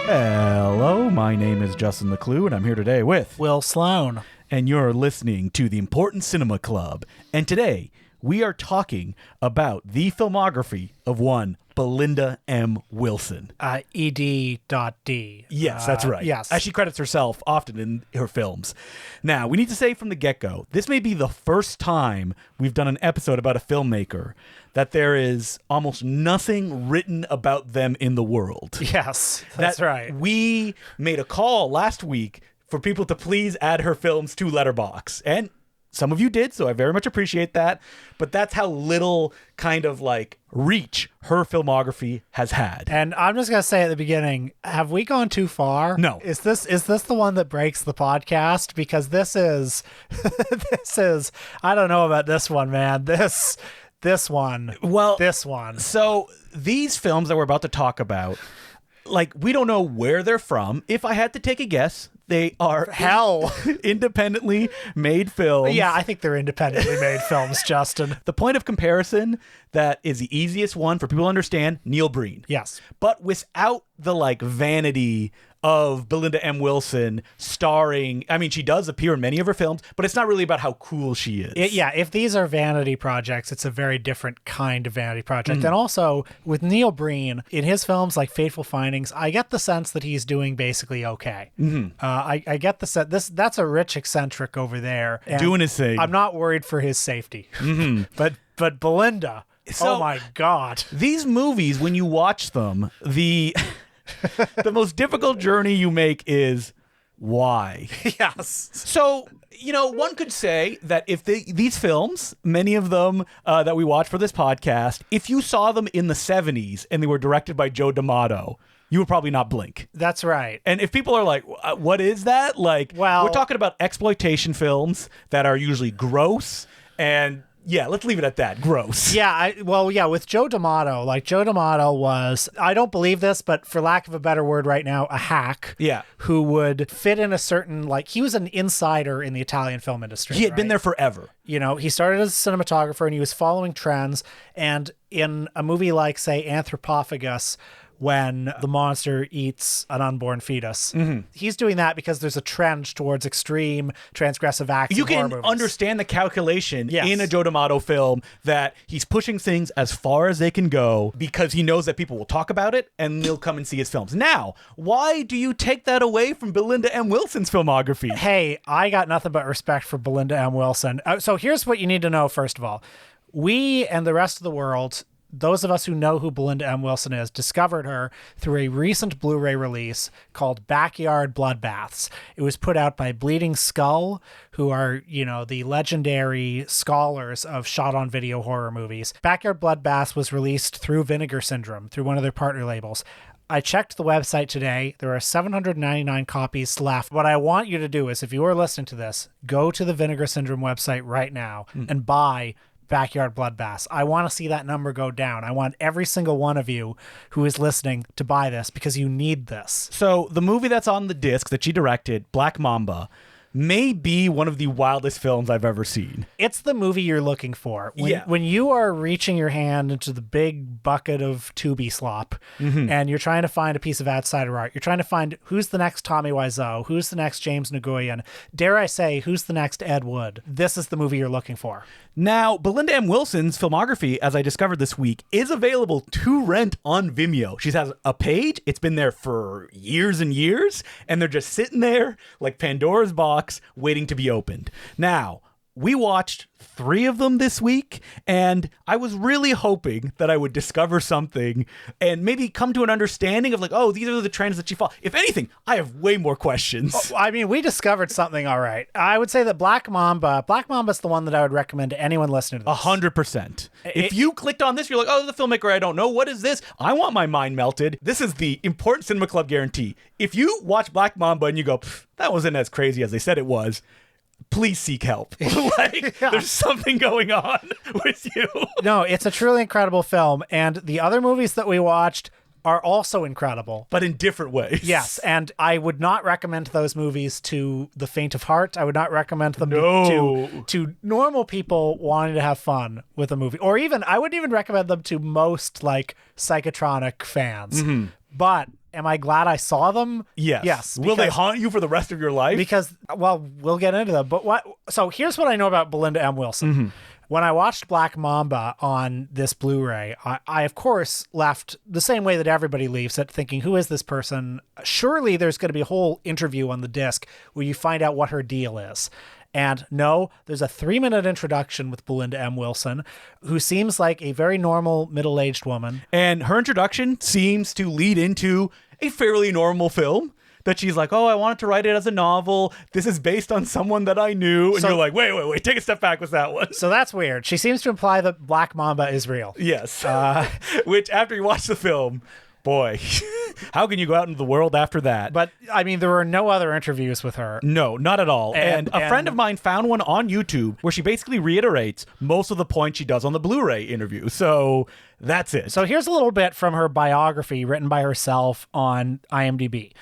Hello, my name is Justin Decloux, and I'm here today with Will Sloan. And you're listening to the Important Cinema Club. And today, we are talking about the filmography of one Belinda M. Wilson. ED.D. Yes, that's right. Yes. As she credits herself often in her films. Now, we need to say from the get-go, this may be the first time we've done an episode about a filmmaker that there is almost nothing written about them in the world. Yes, that's right. We made a call last week for people to please add her films to Letterboxd. And some of you did, so I very much appreciate that. But that's how little kind of like reach her filmography has had. And I'm just going to say at the beginning, have we gone too far? No. Is this the one that breaks the podcast? Because this is, I don't know about this one, man. This one. Well, this one. So these films that we're about to talk about, like, we don't know where they're from. If I had to take a guess, they are independently made films. Yeah, I think they're independently made films, Justin. The point of comparison that is the easiest one for people to understand, Neil Breen. Yes. But without the like vanity of Belinda M. Wilson starring, I mean, she does appear in many of her films, but it's not really about how cool she is. If these are vanity projects, it's a very different kind of vanity project. And also, with Neil Breen, in his films like Fateful Findings, I get the sense that he's doing basically okay. I get the sense, that's a rich eccentric over there. Doing his thing. I'm not worried for his safety. But Belinda, oh my God. These movies, when you watch them, the most difficult journey you make is why. Yes. So, one could say that if these films, many of them that we watch for this podcast, if you saw them in the 70s and they were directed by Joe D'Amato, you would probably not blink. That's right. And if people are like, what is that? Like, we're talking about exploitation films that are usually gross and... Yeah, let's leave it at that. Gross. With Joe D'Amato, like Joe D'Amato was, I don't believe this, but for lack of a better word right now, a hack. Yeah. Who would fit in a certain, like, he was an insider in the Italian film industry. He had been there forever. He started as a cinematographer and he was following trends. And in a movie like, say, Anthropophagus, when the monster eats an unborn fetus. He's doing that because there's a trend towards extreme transgressive acts. You can understand the calculation in a Joe D'Amato film that he's pushing things as far as they can go because he knows that people will talk about it and they'll come and see his films. Now, why do you take that away from Belinda M. Wilson's filmography? Hey, I got nothing but respect for Belinda M. Wilson. So here's what you need to know, first of all. We and the rest of the world, those of us who know who Belinda M. Wilson is, discovered her through a recent Blu-ray release called Backyard Bloodbaths. It was put out by Bleeding Skull, who are, the legendary scholars of shot-on-video horror movies. Backyard Bloodbaths was released through Vinegar Syndrome, through one of their partner labels. I checked the website today. There are 799 copies left. What I want you to do is, if you are listening to this, go to the Vinegar Syndrome website right now and buy Backyard Bloodbaths. I want to see that number go down. I want every single one of you who is listening to buy this because you need this. So the movie that's on the disc that she directed, Black Mamba, may be one of the wildest films I've ever seen. It's the movie you're looking for. When you are reaching your hand into the big bucket of Tubi slop and you're trying to find a piece of outsider art, you're trying to find who's the next Tommy Wiseau, who's the next James Nguyen, dare I say, who's the next Ed Wood. This is the movie you're looking for. Now, Belinda M. Wilson's filmography, as I discovered this week, is available to rent on Vimeo. She has a page. It's been there for years and years, and they're just sitting there like Pandora's box waiting to be opened. Now, we watched 3 of them this week, and I was really hoping that I would discover something and maybe come to an understanding of like, oh, these are the trends that she follows. If anything, I have way more questions. I mean, we discovered something all right. I would say that Black Mamba's the one that I would recommend to anyone listening to this. 100%. If you clicked on this, you're like, oh, the filmmaker I don't know. What is this? I want my mind melted. This is the Important Cinema Club guarantee. If you watch Black Mamba and you go, that wasn't as crazy as they said it was, please seek help. There's something going on with you. No, it's a truly incredible film. And the other movies that we watched are also incredible. But in different ways. Yes, and I would not recommend those movies to the faint of heart. I would not recommend them to normal people wanting to have fun with a movie. Or even, I wouldn't even recommend them to most, like, psychotronic fans. Mm-hmm. But am I glad I saw them? Yes. Yes. Will they haunt you for the rest of your life? Because, well, we'll get into them. But so here's what I know about Belinda M. Wilson. When I watched Black Mamba on this Blu-ray, I of course left the same way that everybody leaves it, thinking, who is this person? Surely there's going to be a whole interview on the disc where you find out what her deal is. And no, there's a 3-minute introduction with Belinda M. Wilson, who seems like a very normal middle-aged woman. And her introduction seems to lead into a fairly normal film. That she's like, oh, I wanted to write it as a novel. This is based on someone that I knew. And you're like, wait, take a step back with that one. So that's weird. She seems to imply that Black Mamba is real. Yes. Which, after you watch the film, boy, how can you go out into the world after that? But, I mean, there were no other interviews with her. No, not at all. And a friend of mine found one on YouTube where she basically reiterates most of the points she does on the Blu-ray interview. So that's it. So here's a little bit from her biography written by herself on IMDb.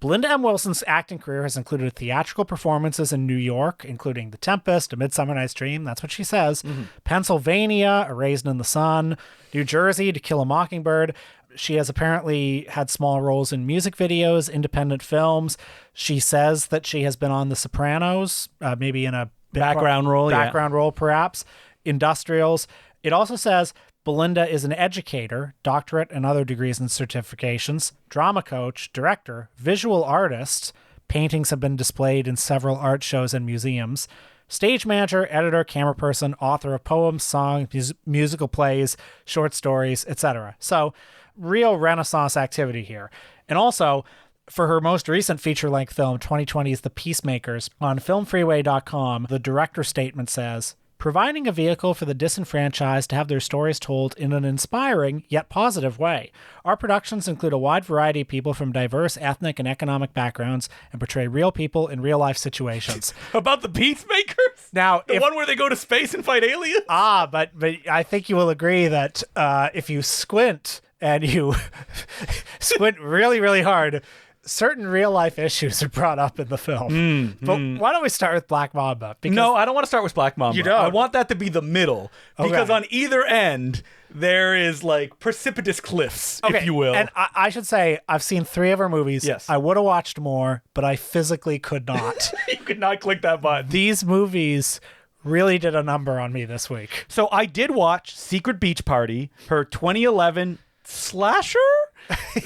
Belinda M. Wilson's acting career has included theatrical performances in New York, including The Tempest, A Midsummer Night's Dream, that's what she says, Pennsylvania, A Raisin in the Sun, New Jersey, To Kill a Mockingbird. She has apparently had small roles in music videos, independent films. She says that she has been on The Sopranos, maybe in a background role, perhaps, industrials. It also says Belinda is an educator, doctorate and other degrees and certifications, drama coach, director, visual artist. Paintings have been displayed in several art shows and museums. Stage manager, editor, camera person, author of poems, songs, musical plays, short stories, etc. So, real Renaissance activity here. And also, for her most recent feature-length film, 2020's The Peacemakers, on filmfreeway.com, the director's statement says, providing a vehicle for the disenfranchised to have their stories told in an inspiring yet positive way. Our productions include a wide variety of people from diverse ethnic and economic backgrounds and portray real people in real-life situations. About the Peacemakers? Now, the one where they go to space and fight aliens? But I think you will agree that if you squint and you squint really, really hard, certain real-life issues are brought up in the film. But why don't we start with Black Mamba? No, I don't want to start with Black Mamba. You don't? I want that to be the middle. Because on either end, there is like precipitous cliffs, if you will. And I should say, I've seen 3 of her movies. Yes. I would have watched more, but I physically could not. You could not click that button. These movies really did a number on me this week. So I did watch Secret Beach Party, her 2011 slasher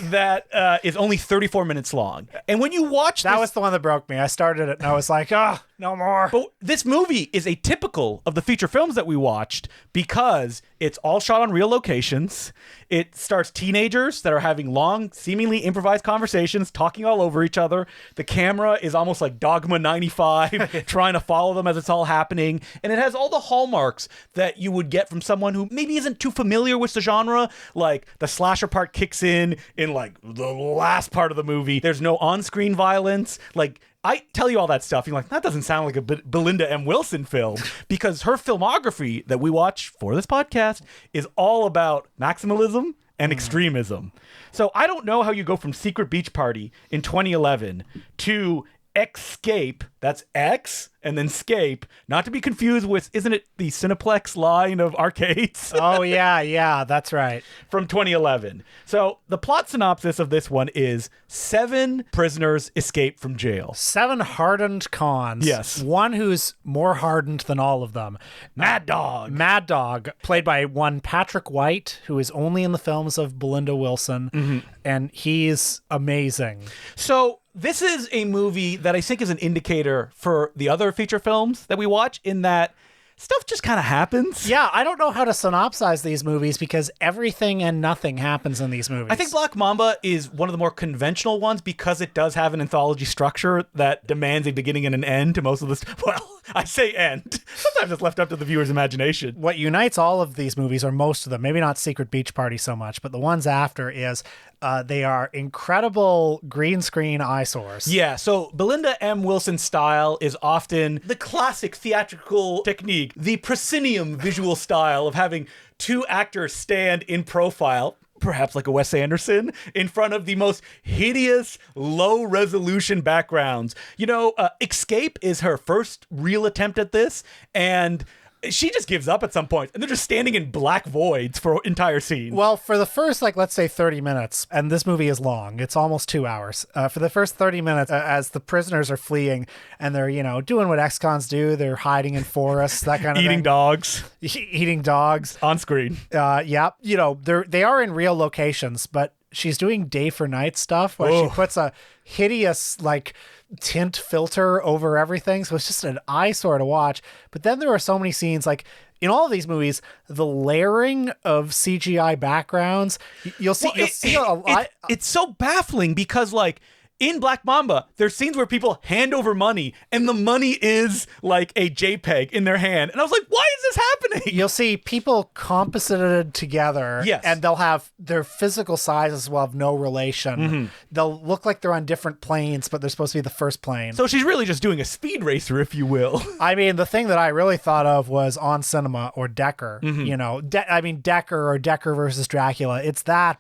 that is only 34 minutes long. And when you watch that was the one that broke me. I started it and I was like, no more. But this movie is atypical of the feature films that we watched because it's all shot on real locations. It stars teenagers that are having long, seemingly improvised conversations, talking all over each other. The camera is almost like Dogma 95, trying to follow them as it's all happening. And it has all the hallmarks that you would get from someone who maybe isn't too familiar with the genre. Like the slasher part kicks in like the last part of the movie. There's no on-screen violence. Like, I tell you all that stuff, you're like, that doesn't sound like a Belinda M. Wilson film, because her filmography that we watch for this podcast is all about maximalism and extremism. So I don't know how you go from Secret Beach Party in 2011 to X-SCAPE, that's X and then Scape, not to be confused with, isn't it the Cineplex line of arcades? Oh, yeah, that's right. From 2011. So the plot synopsis of this one is 7 prisoners escape from jail. 7 hardened cons. Yes. One who's more hardened than all of them. Mad Dog. Mad Dog, played by one Patrick White, who is only in the films of Belinda Wilson, and he's amazing. So this is a movie that I think is an indicator for the other feature films that we watch, in that stuff just kind of happens. Yeah, I don't know how to synopsize these movies because everything and nothing happens in these movies. I think Black Mamba is one of the more conventional ones because it does have an anthology structure that demands a beginning and an end to most of this. Well, I say end. Sometimes it's left up to the viewer's imagination. What unites all of these movies, or most of them, maybe not Secret Beach Party so much, but the ones after, is they are incredible green screen eyesores. Yeah, so Belinda M. Wilson's style is often the classic theatrical technique, the proscenium visual style of having 2 actors stand in profile, perhaps like a Wes Anderson, in front of the most hideous, low-resolution backgrounds. You know, X-SCAPE is her first real attempt at this, and she just gives up at some point, and they're just standing in black voids for entire scenes. Well, for the first, like, let's say 30 minutes, and this movie is long. It's almost 2 hours. For the first 30 minutes, as the prisoners are fleeing, and they're, doing what ex-cons do. They're hiding in forests, that kind of Eating thing. dogs. Eating dogs. On screen. Yeah. They are in real locations, but she's doing day for night stuff where she puts a hideous, like, tint filter over everything, so it's just an eyesore to watch. But then there are so many scenes, like in all of these movies, the layering of CGI backgrounds, you'll see a lot. It's so baffling because, like, in Black Mamba, there's scenes where people hand over money, and the money is like a JPEG in their hand. And I was like, why is this happening? You'll see people composited together, yes, and they'll have their physical sizes will have no relation. Mm-hmm. They'll look like they're on different planes, but they're supposed to be the first plane. So she's really just doing a speed racer, if you will. I mean, the thing that I really thought of was On Cinema or Decker. Mm-hmm. Decker or Decker versus Dracula. It's that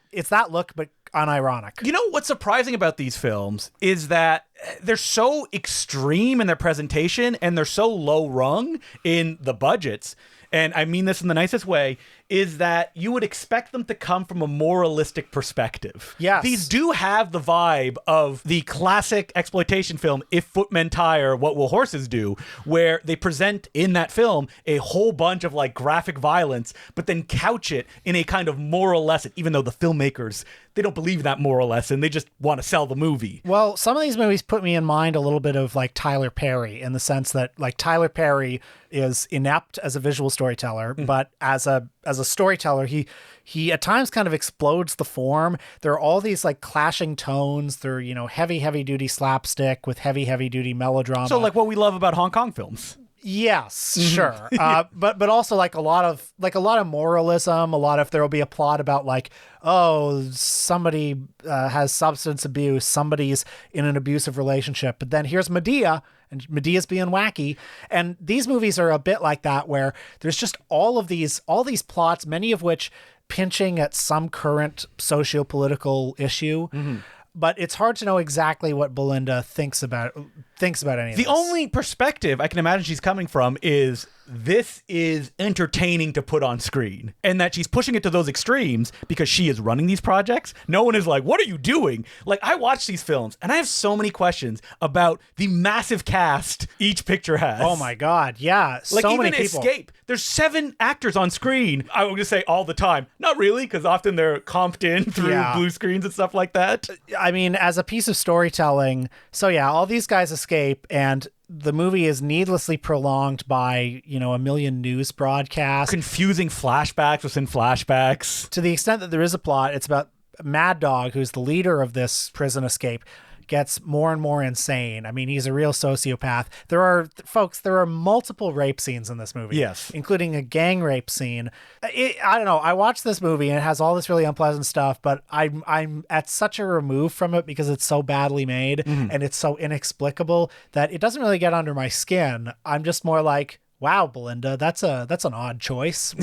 look, but unironic. You know what's surprising about these films is that they're so extreme in their presentation and they're so low rung in the budgets. And I mean this in the nicest way, is that you would expect them to come from a moralistic perspective. Yes. These do have the vibe of the classic exploitation film, If Footmen Tire, What Will Horses Do?, where they present in that film a whole bunch of like graphic violence, but then couch it in a kind of moral lesson, even though the filmmakers, they don't believe in that moral lesson. They just want to sell the movie. Well, some of these movies put me in mind a little bit of like Tyler Perry, in the sense that like Tyler Perry is inept as a visual storyteller, but as a storyteller, he at times kind of explodes the form. There are all these like clashing tones. They're, heavy duty slapstick with heavy duty melodrama. So like what we love about Hong Kong films. Yes, sure. But also like a lot of moralism, there'll be a plot about like, oh, somebody has substance abuse, somebody's in an abusive relationship. But then here's Medea, and Medea's being wacky. And these movies are a bit like that, where there's just all these plots, many of which pinching at some current socio-political issue. Mm-hmm. But it's hard to know exactly what Belinda thinks about any of this. The only perspective I can imagine she's coming from is this is entertaining to put on screen, and that she's pushing it to those extremes because she is running these projects. No one is like, what are you doing? Like, I watch these films and I have so many questions about the massive cast each picture has. Oh my God. Yeah. Like, so even many people. Escape, there's 7 actors on screen. I would just say all the time. Not really, because often they're comped in through blue screens and stuff like that. I mean, as a piece of storytelling, so yeah, all these guys escape, and the movie is needlessly prolonged by, a million news broadcasts. Confusing flashbacks within flashbacks. To the extent that there is a plot, it's about Mad Dog, who's the leader of this prison escape, gets more and more insane. I mean, he's a real sociopath. There are multiple rape scenes in this movie. Yes. Including a gang rape scene. I don't know. I watched this movie and it has all this really unpleasant stuff, but I'm at such a remove from it because it's so badly made and it's so inexplicable that it doesn't really get under my skin. I'm just more like, wow, Belinda, that's an odd choice.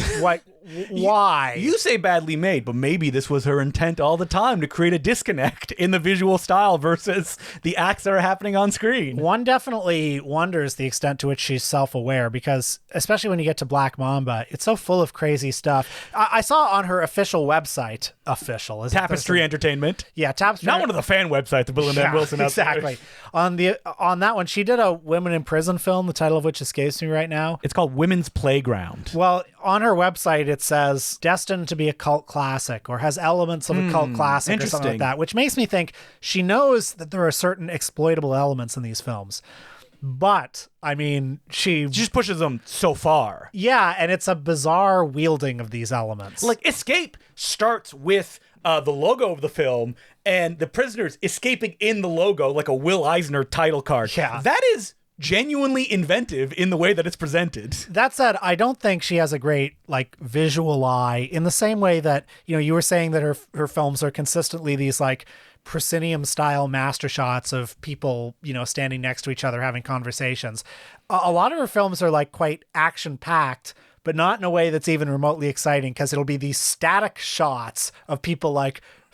Why? You say badly made, but maybe this was her intent all the time, to create a disconnect in the visual style versus the acts that are happening on screen. One definitely wonders the extent to which she's self-aware, because especially when you get to Black Mamba, it's so full of crazy stuff. I saw on her official website, Tapestry Entertainment. Yeah, Tapestry. Not one of the fan websites of Belinda M. Wilson. Exactly. On that one, she did a women in prison film, the title of which escapes me right now. It's called Women's Playground. Well, on her website, it says destined to be a cult classic, or has elements of a cult classic or something like that, which makes me think she knows that there are certain exploitable elements in these films. But, I mean, she just pushes them so far. Yeah, and it's a bizarre wielding of these elements. Like, Escape starts with the logo of the film and the prisoners escaping in the logo, like a Will Eisner title card. Yeah. That is genuinely inventive in the way that it's presented. That said, I don't think she has a great visual eye, in the same way that you were saying that her films are consistently these proscenium style master shots of people standing next to each other having conversations. A lot of her films are quite action packed, but not in a way that's even remotely exciting, because it'll be these static shots of people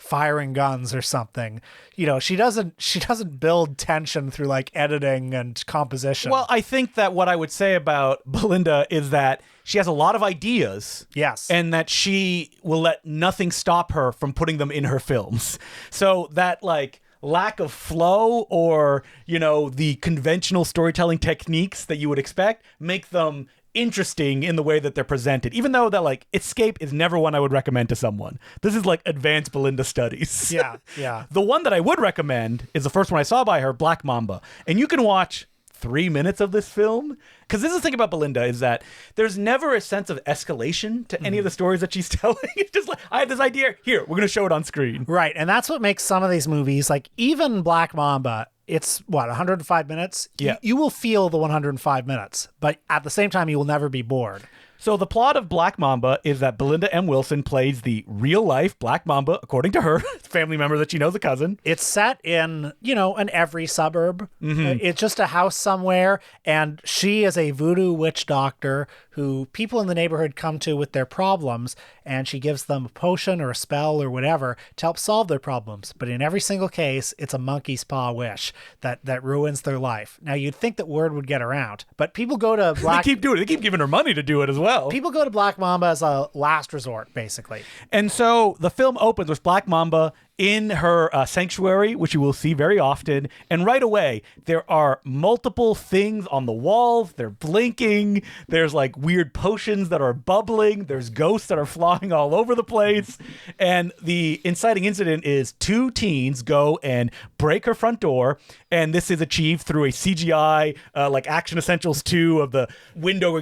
firing guns or something. You know, she doesn't build tension through like editing and composition. Well, I think that what I would say about Belinda is that she has a lot of ideas. Yes. And that she will let nothing stop her from putting them in her films. So that like lack of flow or, you know, the conventional storytelling techniques that you would expect make them interesting in the way that they're presented, even though that like Escape is never one I would recommend to someone. This is like advanced Belinda studies. Yeah. The one that I would recommend is the first one I saw by her, Black Mamba, and you can watch 3 minutes of this film, because this is the thing about Belinda is that there's never a sense of escalation to any of the stories that she's telling. It's just like, I have this idea, here, we're gonna show it on screen. Right, and that's what makes some of these movies, like even Black Mamba, it's what, 105 minutes? Yeah. You will feel the 105 minutes, but at the same time, you will never be bored. So the plot of Black Mamba is that Belinda M. Wilson plays the real-life Black Mamba, according to her, family member that she knows, a cousin. It's set in, you know, an every suburb. It's just a house somewhere, and she is a voodoo witch doctor who people in the neighborhood come to with their problems, and she gives them a potion or a spell or whatever to help solve their problems. But in every single case, it's a monkey's paw wish that ruins their life. Now, you'd think that word would get around, but people go to Black... They keep doing it. They keep giving her money to do it as well. People go to Black Mamba as a last resort, basically. And so the film opens with Black Mamba in her sanctuary, which you will see very often. And right away, there are multiple things on the walls. They're blinking. There's like weird potions that are bubbling. There's ghosts that are flying all over the place. And the inciting incident is 2 teens go and break her front door. And this is achieved through a CGI, like Action Essentials 2 of the window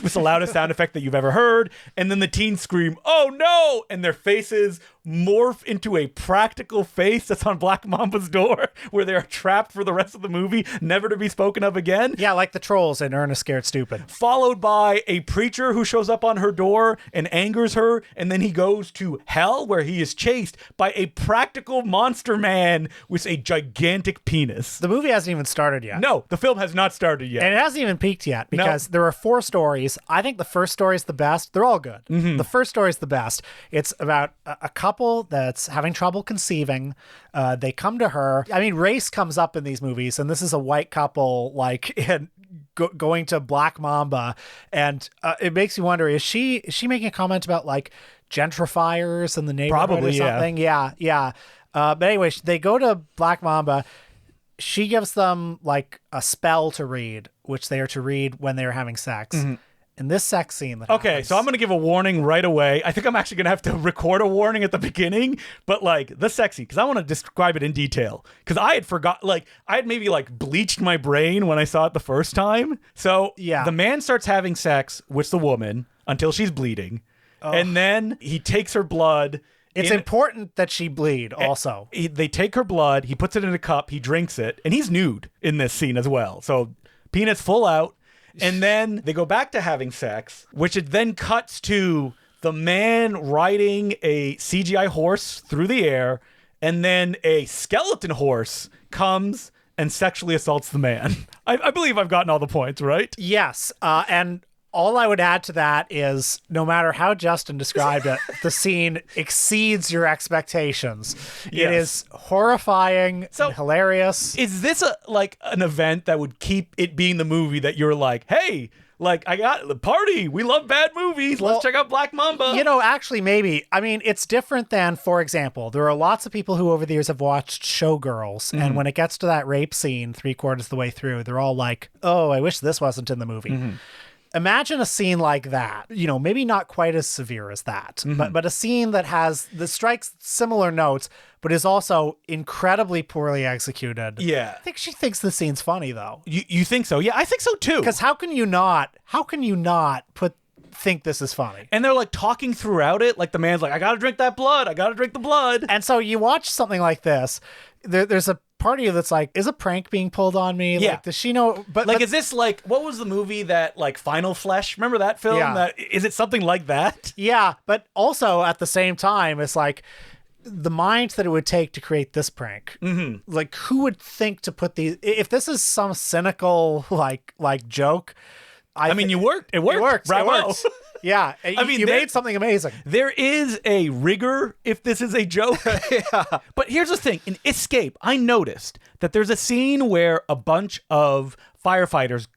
with the loudest sound effect that you've ever heard. And then the teens scream, "Oh no!" And their faces morph into a practical face that's on Black Mamba's door, where they are trapped for the rest of the movie, never to be spoken of again. Yeah, like the trolls in Ernest Scared Stupid. Followed by a preacher who shows up on her door and angers her, and then he goes to hell, where he is chased by a practical monster man with a gigantic penis. The movie hasn't even started yet. No, the film has not started yet. And it hasn't even peaked yet, because there are 4 stories. I think the first story is the best. They're all good. The first story is the best. It's about a couple that's having trouble conceiving. They come to her. I mean, race comes up in these movies, and this is a white couple, like, going to Black Mamba, and it makes you wonder, is she making a comment about, like, gentrifiers in the neighborhood? Probably, or something? Yeah. But anyway, they go to Black Mamba. She gives them, like, a spell to read, which they are to read when they are having sex. In this sex scene that happens. So I'm going to give a warning right away. I think I'm actually going to have to record a warning at the beginning, but like the sex scene, because I want to describe it in detail, because I had forgot, like I had maybe like bleached my brain when I saw it the first time. So yeah, the man starts having sex with the woman until she's bleeding, and then he takes her blood. It's important that she bleed also. They take her blood, he puts it in a cup, he drinks it, and he's nude in this scene as well. So penis full out. And then they go back to having sex, which it then cuts to the man riding a CGI horse through the air, and then a skeleton horse comes and sexually assaults the man. I believe I've gotten all the points, right? Yes. And all I would add to that is, no matter how Justin described it, the scene exceeds your expectations. Yes. It is horrifying and hilarious. Is this an event that would keep it being the movie that you're like, hey, like, I got the party. We love bad movies. Let's check out Black Mamba. You know, actually, maybe. I mean, it's different than, for example, there are lots of people who over the years have watched Showgirls. And when it gets to that rape scene 3/4 of the way through, they're all like, oh, I wish this wasn't in the movie. Imagine a scene like that, you know, maybe not quite as severe as that, but a scene that strikes similar notes, but is also incredibly poorly executed. Yeah. I think she thinks the scene's funny, though. You think so? Yeah, I think so too. Because how can you not think this is funny? And they're like talking throughout it. Like the man's like, I gotta drink that blood. I gotta drink the blood. And so you watch something like this, there's a part of you that's like, is a prank being pulled on me? Yeah. Like, does she know? But is this like, what was the movie that like Final Flesh? Remember that film? Yeah. Is it something like that? Yeah. But also at the same time, it's like the mind that it would take to create this prank. Like, who would think to put these, if this is some cynical, like joke. I mean, it worked. It works. Bravo. It works. Yeah, you made something amazing. There is a rigor if this is a joke. Yeah. But here's the thing. In Escape, I noticed that there's a scene where a bunch of firefighters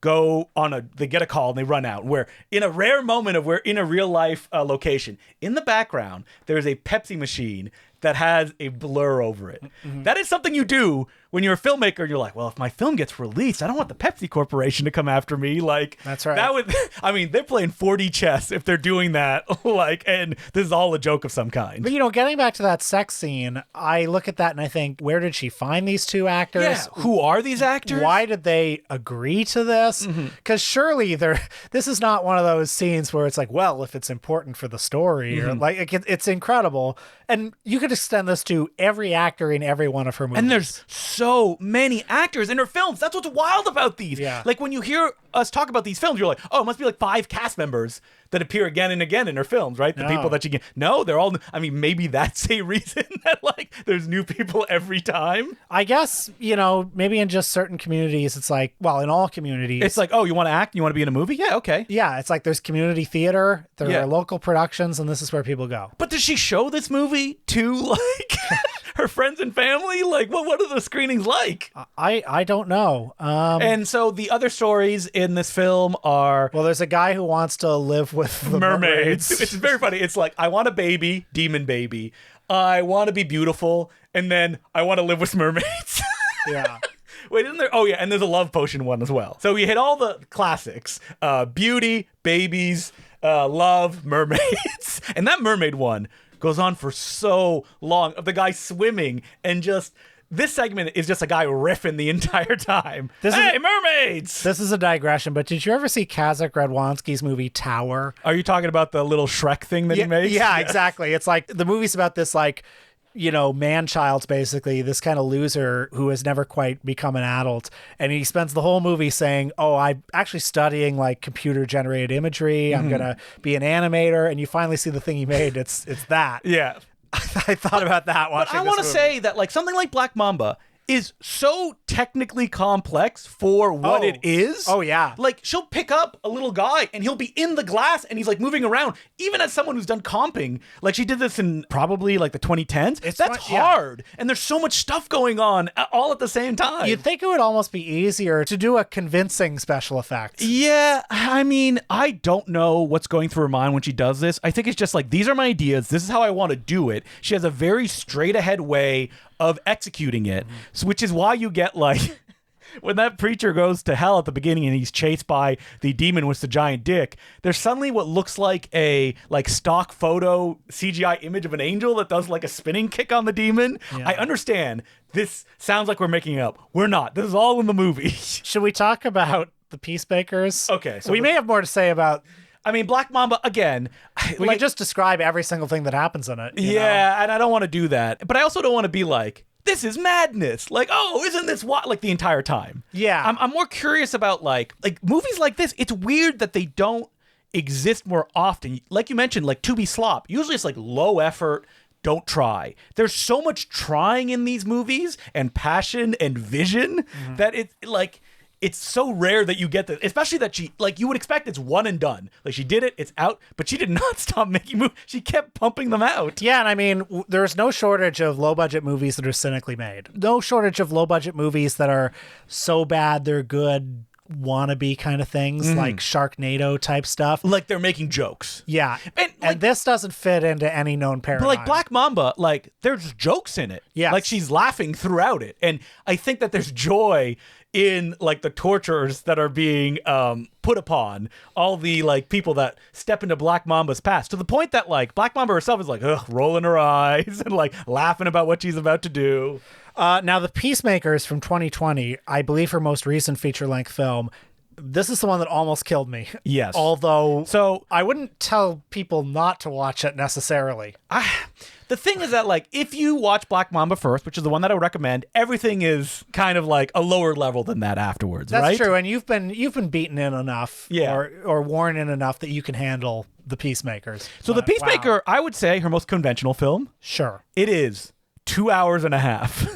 they get a call and they run out, where in a rare moment of we're in a real life location, in the background, there's a Pepsi machine that has a blur over it. Mm-hmm. That is something you do when you're a filmmaker and you're like, well, if my film gets released, I don't want the Pepsi Corporation to come after me. Like, that's right. That would, I mean, they're playing 4D chess if they're doing that. Like, and this is all a joke of some kind. But, getting back to that sex scene, I look at that and I think, where did she find these two actors? Yeah, who are these actors? Why did they agree to this? Because surely this is not one of those scenes where it's like, well, if it's important for the story, or like it's incredible. And you could extend this to every actor in every one of her movies. And there's so many actors in her films. That's what's wild about these. Yeah. Like when you hear us talk about these films, you're like, oh, it must be like 5 cast members that appear again and again in her films, right? The people that you get. No, they're all, I mean, maybe that's a reason that like there's new people every time. I guess, maybe in just certain communities, it's like, well, in all communities. It's like, oh, you want to act? You want to be in a movie? Yeah, okay. Yeah, it's like there's community theater, there are local productions, and this is where people go. But does she show this movie to like her friends and family? Like, what are the screenings like? I don't know. And so the other stories in this film are... Well, there's a guy who wants to live with the mermaids. It's very funny. It's like, I want a baby, demon baby. I want to be beautiful. And then I want to live with mermaids. Yeah. Wait, isn't there? Oh, yeah. And there's a love potion one as well. So we hit all the classics. Beauty, babies, love, mermaids. And that mermaid one goes on for so long, of the guy swimming and just... This segment is just a guy riffing the entire time. Mermaids! This is a digression, but did you ever see Kazakh Radwanski's movie Tower? Are you talking about the little Shrek thing that he makes? Yeah, exactly. It's like, the movie's about this, like, man-child, basically, this kind of loser who has never quite become an adult. And he spends the whole movie saying, oh, I'm actually studying, like, computer-generated imagery. I'm going to be an animator. And you finally see the thing he made. It's that. Yeah. I thought about that watching But I want to say that like something like Black Mamba is so technically complex for what it is. Oh, yeah. Like, she'll pick up a little guy and he'll be in the glass and he's like moving around. Even as someone who's done comping, like she did this in probably like the 2010s. That's hard. Yeah. And there's so much stuff going on all at the same time. You'd think it would almost be easier to do a convincing special effect. Yeah. I mean, I don't know what's going through her mind when she does this. I think it's just like, these are my ideas. This is how I want to do it. She has a very straight ahead way of executing it, which is why you get like when that preacher goes to hell at the beginning and he's chased by the demon with the giant dick, there's suddenly what looks like a like stock photo CGI image of an angel that does like a spinning kick on the demon. I understand this sounds like we're making it up. We're not. This is all in the movie. Should we talk about the Peacemakers? Okay. So we may have more to say about... I mean, Black Mamba, again... We can just describe every single thing that happens in it. You know? And I don't want to do that. But I also don't want to be like, this is madness. Like, oh, isn't this what? Like, the entire time. Yeah. I'm more curious about, like movies like this. It's weird that they don't exist more often. Like you mentioned, like, To Be Slop. Usually it's, like, low effort, don't try. There's so much trying in these movies and passion and vision that it's, like... It's so rare that you get this, especially that she, like, you would expect it's one and done. Like, she did it, it's out, but she did not stop making movies. She kept pumping them out. Yeah, and I mean, there's no shortage of low-budget movies that are cynically made. No shortage of low-budget movies that are so bad they're good, wannabe kind of things, like Sharknado type stuff. Like, they're making jokes. Yeah, and this doesn't fit into any known paradigm. But, like, Black Mamba, like, there's jokes in it. Yeah, like, she's laughing throughout it. And I think that there's joy in like the tortures that are being put upon all the like people that step into Black Mamba's past, to the point that like Black Mamba herself is like rolling her eyes and like laughing about what she's about to do. Now the Peacemakers from 2020, I believe her most recent feature-length film, this is the one that almost killed me. Yes. Although, so I wouldn't tell people not to watch it necessarily. The thing is that, like, if you watch Black Mamba first, which is the one that I would recommend, everything is kind of like a lower level than that afterwards, right? That's true, and you've been beaten in enough, yeah, or worn in enough that you can handle the Peacemakers. So the Peacemaker, I would say, her most conventional film. Sure. It is 2 hours and a half.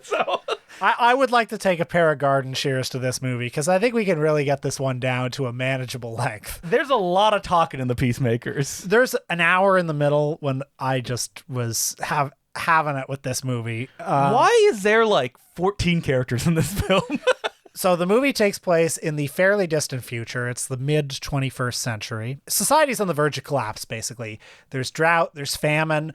So I would like to take a pair of garden shears to this movie because I think we can really get this one down to a manageable length. There's a lot of talking in the Peacemakers. There's an hour in the middle when I just was having it with this movie. Why is there like 14 characters in this film? So the movie takes place in the fairly distant future. It's the mid-21st century. Society's on the verge of collapse, basically. There's drought, there's famine,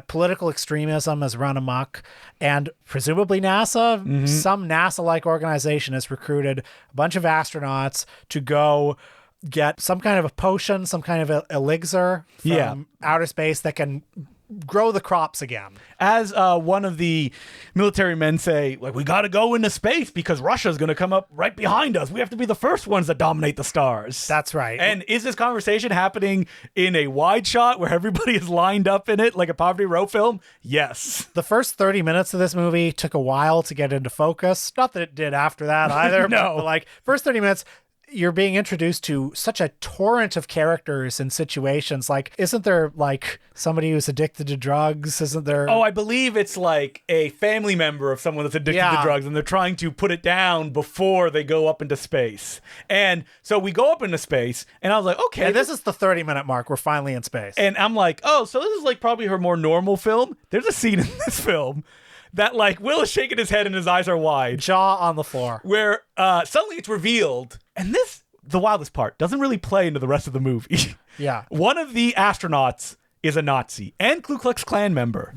political extremism has run amok, and presumably NASA, some NASA-like organization has recruited a bunch of astronauts to go get some kind of a potion, some kind of elixir from outer space that can grow the crops again. As one of the military men say, like, we got to go into space because Russia's going to come up right behind us. We have to be the first ones that dominate the stars. That's right. And is this conversation happening in a wide shot where everybody is lined up in it like a Poverty Row film? Yes. The first 30 minutes of this movie took a while to get into focus. Not that it did after that either. No. But like, first 30 minutes, you're being introduced to such a torrent of characters and situations. Like, isn't there like somebody who's addicted to drugs? Isn't there? Oh, I believe it's like a family member of someone that's addicted to drugs, and they're trying to put it down before they go up into space. And so we go up into space, and I was like, okay. And this is the 30-minute mark. We're finally in space. And I'm like, oh, so this is like probably her more normal film. There's a scene in this film that like Will is shaking his head and his eyes are wide. Jaw on the floor. Where suddenly it's revealed, and this, the wildest part, doesn't really play into the rest of the movie. Yeah. One of the astronauts is a Nazi and Ku Klux Klan member.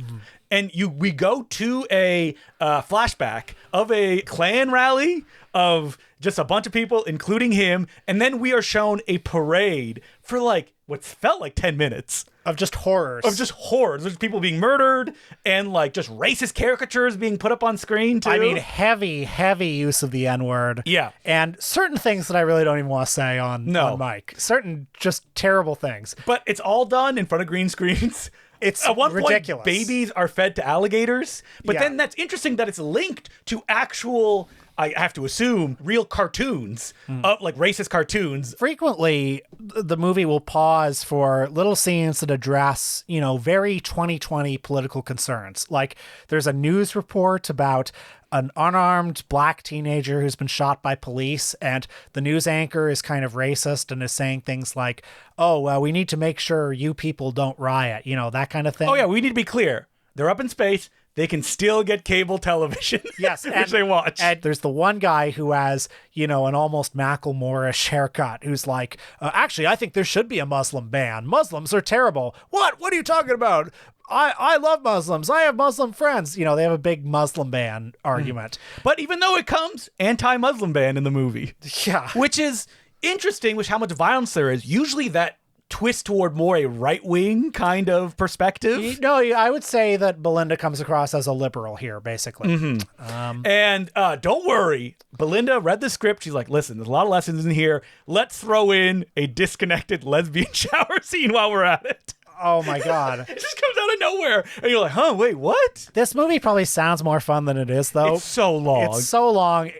And we go to a flashback of a Klan rally of just a bunch of people, including him. And then we are shown a parade for like what felt like 10 minutes. Of just horrors. There's people being murdered and like just racist caricatures being put up on screen too. I mean, heavy use of the N-word. Yeah. And certain things that I really don't even want to say on mic. Certain just terrible things. But it's all done in front of green screens. It's at one ridiculous. point, babies are fed to alligators. But then that's interesting that it's linked to actual, I have to assume, real cartoons, like racist cartoons. Frequently, the movie will pause for little scenes that address, very 2020 political concerns. Like there's a news report about an unarmed black teenager who's been shot by police, and the news anchor is kind of racist and is saying things like, oh, well, we need to make sure you people don't riot, that kind of thing. Oh, yeah, we need to be clear. They're up in space. They can still get cable television, yes, which they watch. And there's the one guy who has, an almost Macklemore-ish haircut who's like, actually, I think there should be a Muslim ban. Muslims are terrible. What? What are you talking about? I love Muslims. I have Muslim friends. They have a big Muslim ban argument. But even though it comes anti-Muslim ban in the movie. Yeah. Which is interesting, which how much violence there is. Usually that twist toward more a right-wing kind of perspective. No, I would say that Belinda comes across as a liberal here, basically. And don't worry. Belinda read the script. She's like, listen, there's a lot of lessons in here. Let's throw in a disconnected lesbian shower scene while we're at it. Oh my God. It just comes out of nowhere. And you're like, huh, wait, what? This movie probably sounds more fun than it is, though. It's so long. It's so long.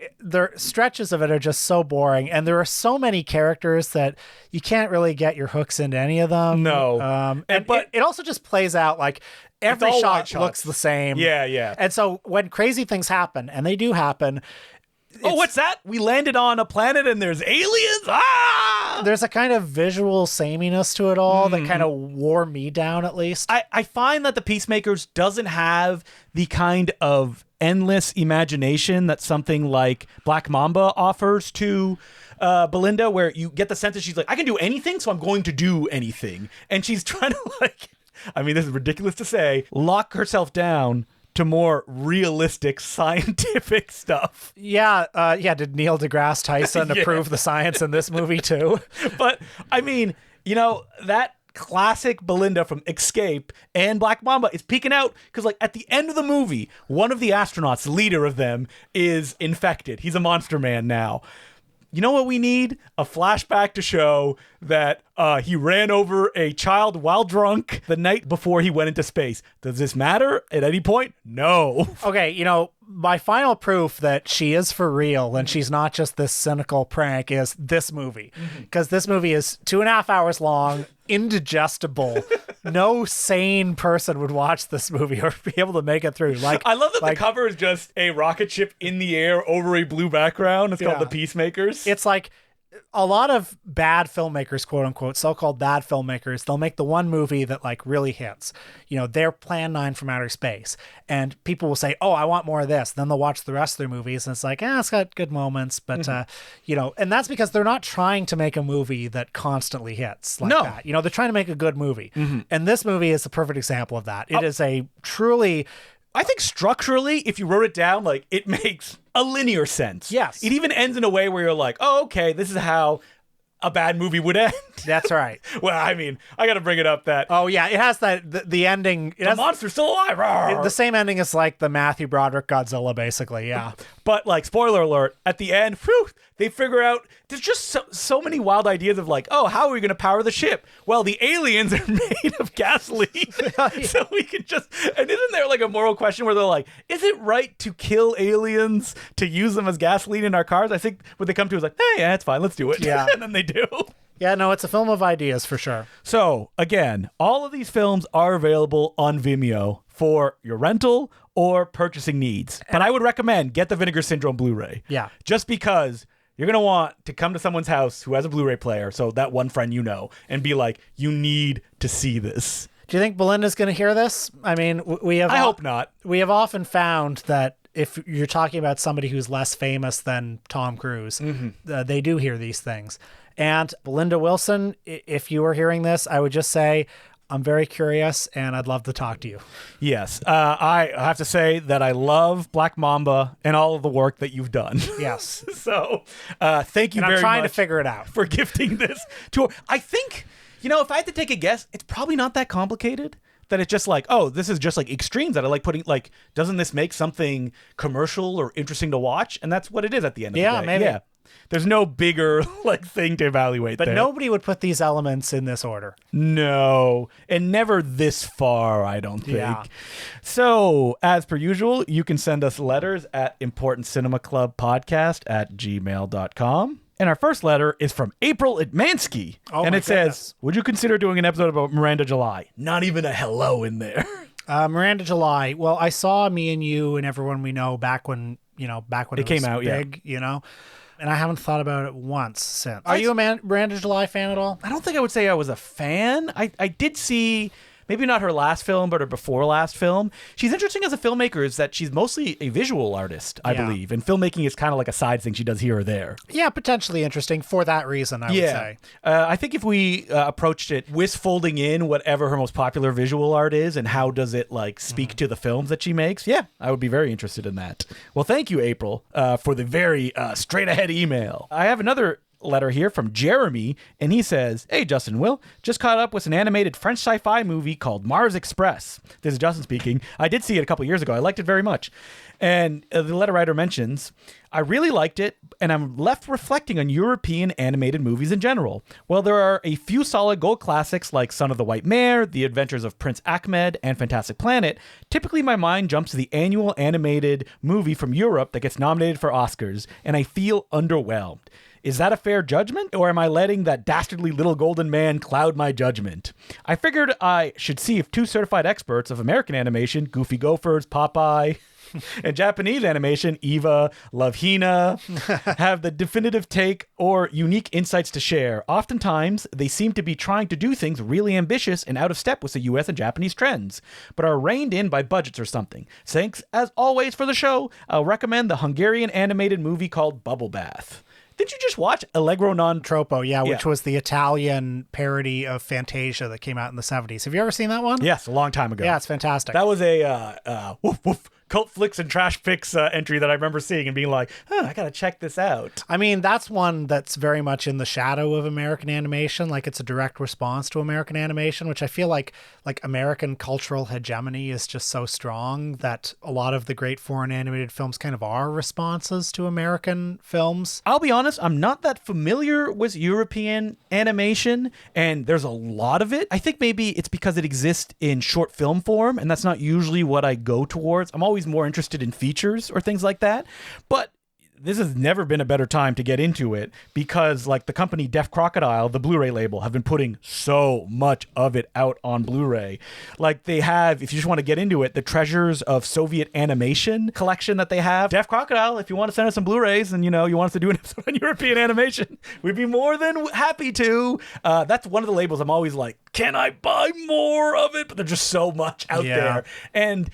Stretches of it are just so boring. And there are so many characters that you can't really get your hooks into any of them. No. But it also just plays out like every shot looks the same. Yeah. And so when crazy things happen, and they do happen, oh, what's that? We landed on a planet and there's aliens? Ah! There's a kind of visual sameness to it all that kind of wore me down, at least. I find that the Peacemakers doesn't have the kind of endless imagination that something like Black Mamba offers to Belinda, where you get the sense that she's like, I can do anything, so I'm going to do anything. And she's trying to this is ridiculous to say, lock herself down to more realistic scientific stuff. Yeah. Did Neil deGrasse Tyson approve the science in this movie too? But that classic Belinda from X-SCAPE and Black Mamba is peeking out because at the end of the movie, one of the astronauts, the leader of them, is infected. He's a monster man now. You know what we need? A flashback to show that he ran over a child while drunk the night before he went into space. Does this matter at any point? No. Okay, my final proof that she is for real and she's not just this cynical prank is this movie. Because this movie is 2.5 hours long. indigestible. No sane person would watch this movie or be able to make it through. Like, I love that the cover is just a rocket ship in the air over a blue background. It's called The Peacemakers. It's like a lot of bad filmmakers, quote unquote, so-called bad filmmakers, they'll make the one movie that like really hits. You know, they're Plan 9 from outer space. And people will say, oh, I want more of this. Then they'll watch the rest of their movies and it's like, it's got good moments. But, you know, and that's because they're not trying to make a movie that constantly hits like that. You know, they're trying to make a good movie. And this movie is a perfect example of that. It is a truly... I think structurally, if you wrote it down, like, it makes a linear sense. Yes. It even ends in a way where you're like, oh, okay, this is how a bad movie would end. That's right. Well, I mean, I got to bring it up that... Oh, yeah, it has that, the ending... The monster's still alive! Rawr. The same ending as, like, the Matthew Broderick Godzilla, basically, yeah. But, like, spoiler alert, at the end, they figure out... There's just so many wild ideas of, like, oh, how are we going to power the ship? Well, the aliens are made of gasoline. So we can just... And isn't there, like, a moral question where they're like, is it right to kill aliens to use them as gasoline in our cars? I think what they come to is like, hey, yeah, it's fine, let's do it. Yeah. And then they do. Yeah, no, it's a film of ideas for sure. So, again, all of these films are available on Vimeo for your rental or purchasing needs. But I would recommend get the Vinegar Syndrome Blu-ray. Yeah. Just because you're going to want to come to someone's house who has a Blu-ray player, so that one friend you know, and be like, you need to see this. Do you think Belinda's going to hear this? I mean, I hope not. We have often found that if you're talking about somebody who's less famous than Tom Cruise, they do hear these things. And Belinda Wilson, if you were hearing this, I would just say, I'm very curious and I'd love to talk to you. Yes. I have to say that I love Black Mamba and all of the work that you've done. Yes. So thank you very much. I'm trying to figure it out. For gifting this tour. I think, you know, if I had to take a guess, it's probably not that complicated. That it's just like, oh, this is just like extremes that I like putting, like, doesn't this make something commercial or interesting to watch? And that's what it is at the end of the day. Maybe. Yeah. There's no bigger like thing to evaluate. But nobody would put these elements in this order. No, and never this far, I don't think. Yeah. So, as per usual, you can send us letters at importantcinemaclubpodcast@gmail.com. And our first letter is from April Itmansky. And it says, would you consider doing an episode about Miranda July? Not even a hello in there. Miranda July. Well, I saw Me and You and Everyone We Know back when it came out, big, you know? And I haven't thought about it once since. Are you a Miranda July fan at all? I don't think I would say I was a fan. I did see... Maybe not her last film, but her before last film. She's interesting as a filmmaker is that she's mostly a visual artist, I believe. And filmmaking is kind of like a side thing she does here or there. Yeah, potentially interesting for that reason, I would say. I think if we approached it with folding in whatever her most popular visual art is and how does it like speak to the films that she makes, I would be very interested in that. Well, thank you, April, for the very straight ahead email. I have another letter here from Jeremy, and he says, hey, Justin, Will, just caught up with an animated French sci-fi movie called Mars Express. This is Justin speaking. I did see it a couple years ago. I liked it very much. And the letter writer mentions, I really liked it, and I'm left reflecting on European animated movies in general. Well, there are a few solid gold classics like Son of the White Mare, The Adventures of Prince Ahmed, and Fantastic Planet. Typically, my mind jumps to the annual animated movie from Europe that gets nominated for Oscars, and I feel underwhelmed. Is that a fair judgment, or am I letting that dastardly little golden man cloud my judgment? I figured I should see if two certified experts of American animation, Goofy Gophers, Popeye, and Japanese animation, Eva, Love Hina, have the definitive take or unique insights to share. Oftentimes, they seem to be trying to do things really ambitious and out of step with the US and Japanese trends, but are reined in by budgets or something. Thanks, as always, for the show. I'll recommend the Hungarian animated movie called Bubble Bath. Did you just watch Allegro non Troppo? Yeah, which was the Italian parody of Fantasia that came out in the 70s. Have you ever seen that one? Yes, a long time ago. Yeah, it's fantastic. That was a woof woof Cult Flicks and Trash Picks entry that I remember seeing and being like, I gotta check this out. I mean, that's one that's very much in the shadow of American animation. Like, it's a direct response to American animation, which I feel like American cultural hegemony is just so strong that a lot of the great foreign animated films kind of are responses to American films. I'll be honest, I'm not that familiar with European animation, and there's a lot of it. I think maybe it's because it exists in short film form, and that's not usually what I go towards. I'm always more interested in features or things like that. But this has never been a better time to get into it because like the company Deaf Crocodile, the Blu-ray label, have been putting so much of it out on Blu-ray. Like they have, if you just want to get into it, the Treasures of Soviet Animation collection that they have. Deaf Crocodile, if you want to send us some Blu-rays and you want us to do an episode on European animation, we'd be more than happy to. That's one of the labels I'm always like, can I buy more of it? But there's just so much out there. And,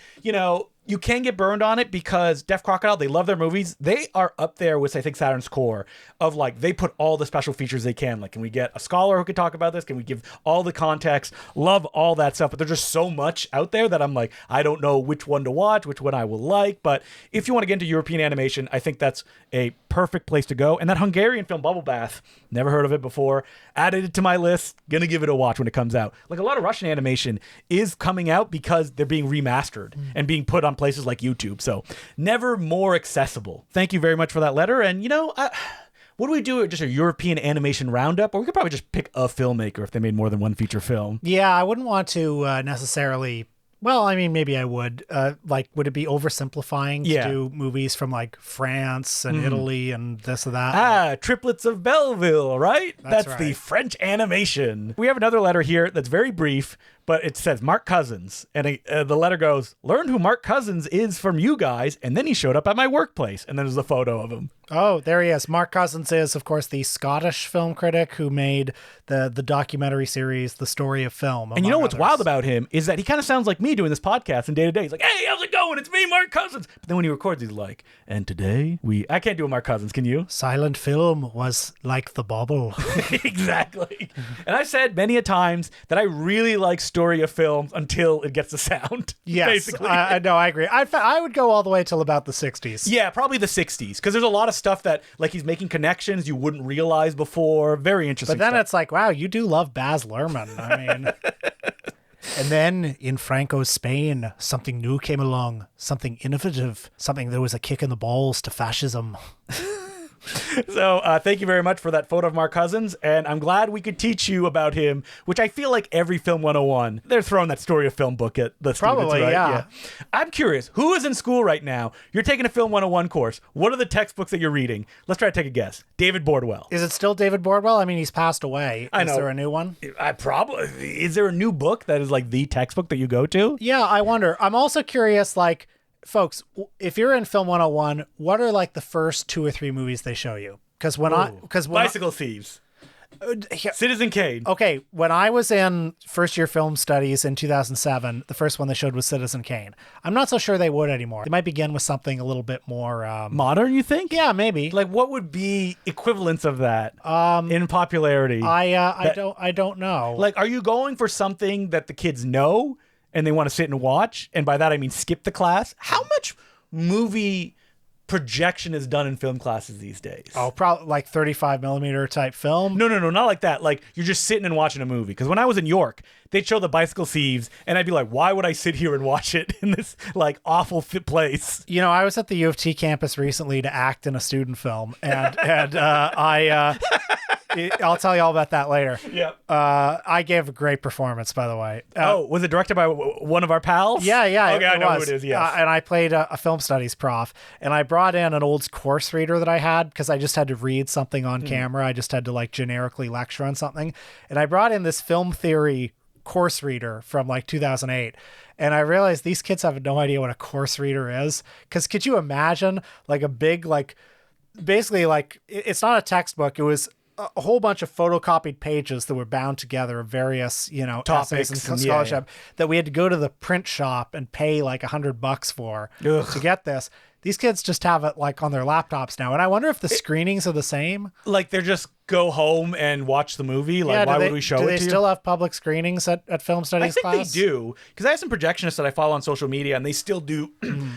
you can get burned on it because Deaf Crocodile, they love their movies. They are up there with, I think, Saturn's Core of like, they put all the special features they can. Like, can we get a scholar who could talk about this? Can we give all the context? Love all that stuff. But there's just so much out there that I'm like, I don't know which one to watch, which one I will like. But if you want to get into European animation, I think that's a perfect place to go. And that Hungarian film, Bubble Bath, never heard of it before. Added it to my list. Gonna give it a watch when it comes out. Like a lot of Russian animation is coming out because they're being remastered and being put on places like YouTube. So never more accessible. Thank you very much for that letter. And what do we do? Just a European animation roundup? Or we could probably just pick a filmmaker if they made more than one feature film. Yeah, I wouldn't want to necessarily... Well, I mean, maybe I would. Would it be oversimplifying to do movies from like France and Italy and this or that? Triplets of Belleville, right? That's right. The French animation. We have another letter here that's very brief, but it says Mark Cousins. And the letter goes, learned who Mark Cousins is from you guys, and then he showed up at my workplace. And then there's a photo of him. Oh, there he is. Mark Cousins is, of course, the Scottish film critic who made the documentary series, The Story of Film. And you know what's wild about him is that he kind of sounds like me doing this podcast in day to day. He's like, hey, how's it going? It's me, Mark Cousins. But then when he records, he's like, and today I can't do a Mark Cousins, can you? Silent film was like the bubble. Exactly. And I've said many a times that I really like story of films until it gets the sound. Yes, basically. No, I agree. I would go all the way till about the 60s. Yeah, probably the 60s, because there's a lot of stuff that, like, he's making connections you wouldn't realize before. Very interesting. But then stuff. it's like, wow, you do love Baz Luhrmann. I mean... And then in Franco's Spain, something new came along, something innovative, something that was a kick in the balls to fascism. So thank you very much for that photo of Mark Cousins, and I'm glad we could teach you about him, which I feel like every Film 101, they're throwing that story of film book at the Probably, students, right? yeah. I'm curious, who is in school right now? You're taking a Film 101 course. What are the textbooks that you're reading? Let's try to take a guess. David Bordwell. Is it still David Bordwell? I mean, he's passed away. I know. Is there a new one? Is there a new book that is like the textbook that you go to? Yeah, I wonder. I'm also curious, like, folks, if you're in Film 101, what are like the first 2 or 3 movies they show you? Because Bicycle Thieves, Citizen Kane. Okay, when I was in first year film studies in 2007, the first one they showed was Citizen Kane. I'm not so sure they would anymore. They might begin with something a little bit more modern, you think? Yeah, maybe. Like, what would be equivalents of that in popularity? I don't know. Like, are you going for something that the kids know and they want to sit and watch? And by that I mean skip the class. How much movie projection is done in film classes these days? Oh, probably like 35 millimeter type film. No, not like that. Like, you're just sitting and watching a movie. Because when I was in York, they'd show the Bicycle Thieves, and I'd be like, why would I sit here and watch it in this like awful place? You know, I was at the U of T campus recently to act in a student film, and I'll tell you all about that later. Yeah. I gave a great performance, by the way. Was it directed by one of our pals? Yeah. Okay, I know was. who it is, yes. And I played a film studies prof, and I brought in an old course reader that I had because I just had to read something on camera. I just had to like generically lecture on something. And I brought in this film theory course reader from like 2008. And I realized these kids have no idea what a course reader is. Because could you imagine like a big, like, basically like, it's not a textbook. It was a whole bunch of photocopied pages that were bound together of various, topics and scholarship that we had to go to the print shop and pay like $100 for to get this. These kids just have it like on their laptops now. And I wonder if the screenings are the same. Like, they're just go home and watch the movie? Like, why would we show it to you? Do they still have public screenings at film studies class? I think they do. Because I have some projectionists that I follow on social media, and they still do.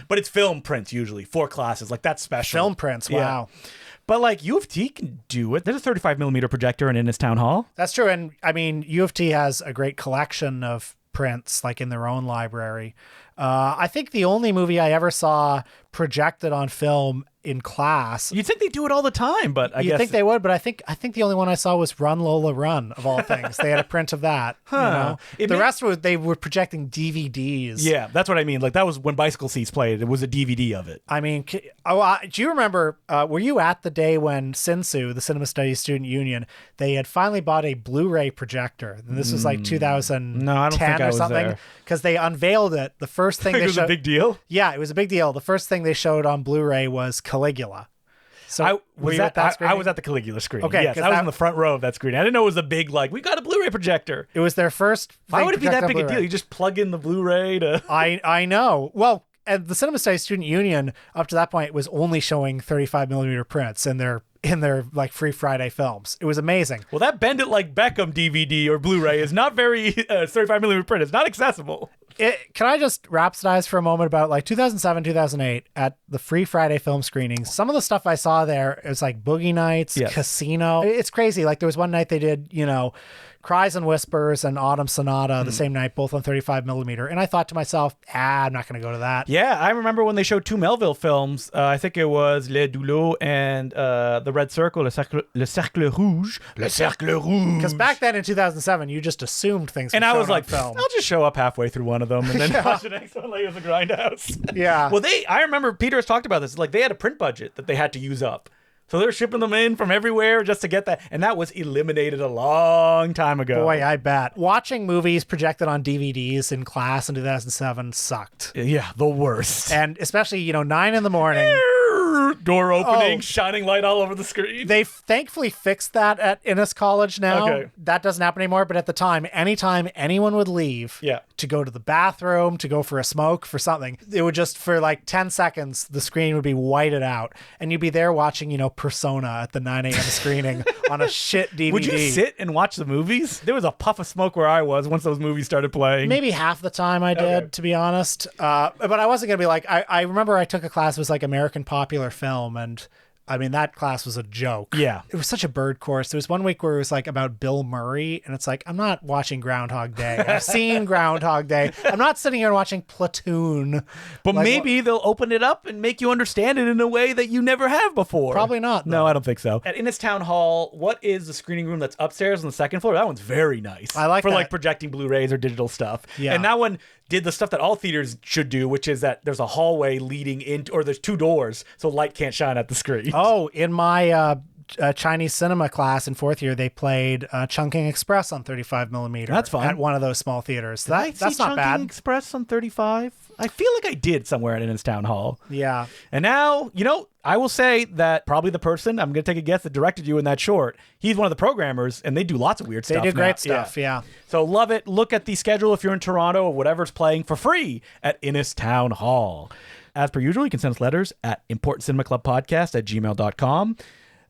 But it's film prints usually for classes. Like, that's special. Film prints, wow. Yeah. But like U of T can do it. There's a 35 millimeter projector in Innis Town Hall. That's true. And I mean, U of T has a great collection of prints like in their own library. I think the only movie I ever saw projected on film in class. You'd think they do it all the time, but I You'd guess think they would, but I think the only one I saw was Run Lola Run, of all things. They had a print of that. The rest was they were projecting DVDs. Yeah, that's what I mean. Like that was when Bicycle Seats played. It was a DVD of it. I mean, do you remember, were you at the day when CINSU, the Cinema Studies Student Union, they had finally bought a Blu-ray projector? And this was like 2010 No, I don't think I or was something. there. Because they unveiled it. The first thing It they was showed. a big deal. Yeah, it was a big deal. The first thing they showed on Blu-ray was Caligula. So were you at that I screening? was at the Caligula screen. Okay, Yes, 'cause I was that- in the front row of that screen. I didn't know it was a big, like, we got a Blu-ray projector. It was their first. Why would it be that big a Blu-ray. deal? You just plug in the Blu-ray to... I know. Well, and the Cinema Studies Student Union up to that point was only showing 35 millimeter prints in their like Free Friday films. It was amazing. Well, that Bend It Like Beckham DVD or Blu-ray is not very 35 millimeter print. It's not accessible. Can I just rhapsodize for a moment about like 2007, 2008 at the Free Friday film screenings? Some of the stuff I saw there is like Boogie Nights, Yes. Casino. It's crazy. Like there was one night they did, Cries and Whispers and Autumn Sonata the same night, both on 35 millimeter. And I thought to myself, I'm not going to go to that. Yeah, I remember when they showed two Melville films. I think it was Les Doulots and The Red Circle, Le Cercle Rouge. Le Cercle Rouge. Because back then in 2007, you just assumed things were And I shown was like, on film. I'll just show up halfway through one of them and then watch the next one like it was a grindhouse. Yeah. Well, I remember Peter has talked about this. Like they had a print budget that they had to use up. So they're shipping them in from everywhere just to get that. And that was eliminated a long time ago. Boy, I bet. Watching movies projected on DVDs in class in 2007 sucked. Yeah, the worst. And especially, 9 in the morning. Door opening, Oh. shining light all over the screen. They thankfully fixed that at Innis College now. Okay. That doesn't happen anymore. But at the time, anytime anyone would leave Yeah. to go to the bathroom, to go for a smoke, for something, it would just, for like 10 seconds, the screen would be whited out. And you'd be there watching, Persona at the 9 a.m. screening on a shit DVD. Would you sit and watch the movies? There was a puff of smoke where I was once those movies started playing. Maybe half the time I did, Okay. to be honest. But I wasn't going to be like, I remember I took a class, it was like American Popular Film, and I mean, that class was a joke. Yeah. It was such a bird course. There was one week where it was like about Bill Murray, and it's like, I'm not watching Groundhog Day. I've seen Groundhog Day. I'm not sitting here watching Platoon. But Like, maybe they'll open it up and make you understand it in a way that you never have before. Probably not, though. No, I don't think so. At Innis Town Hall, what is the screening room that's upstairs on the second floor? That one's very nice. I like for that. like projecting Blu-rays or digital stuff. Yeah. And that one did the stuff that all theaters should do, which is that there's a hallway leading into, or there's two doors, so light can't shine at the screen. Oh, in my Chinese cinema class in fourth year, they played Chungking Express on 35 millimeter. That's fun. At one of those small theaters. Did I That's see not Chungking bad. Express on 35? I feel like I did somewhere at Innis Town Hall. Yeah. And now, I will say that probably the person, I'm going to take a guess, that directed you in that short, he's one of the programmers, and they do lots of weird stuff. They do now. great stuff, yeah. So love it. Look at the schedule if you're in Toronto or whatever's playing for free at Innis Town Hall. As per usual, you can send us letters at importantcinemaclubpodcast@gmail.com.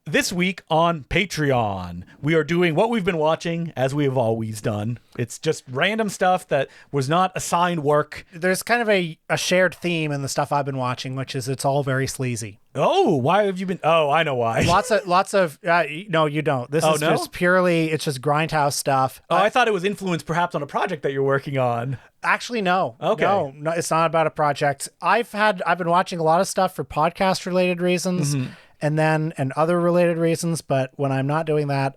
This week on Patreon, we are doing what we've been watching, as we have always done. It's just random stuff that was not assigned work. There's kind of a shared theme in the stuff I've been watching, which is it's all very sleazy. Oh, why have you been? Oh, I know why. Lots of no, you don't. This is no? just purely, it's just grindhouse stuff. Oh, I thought it was influenced perhaps on a project that you're working on. Actually, no. Okay. No, it's not about a project. I've been watching a lot of stuff for podcast related reasons and other related reasons, but when I'm not doing that,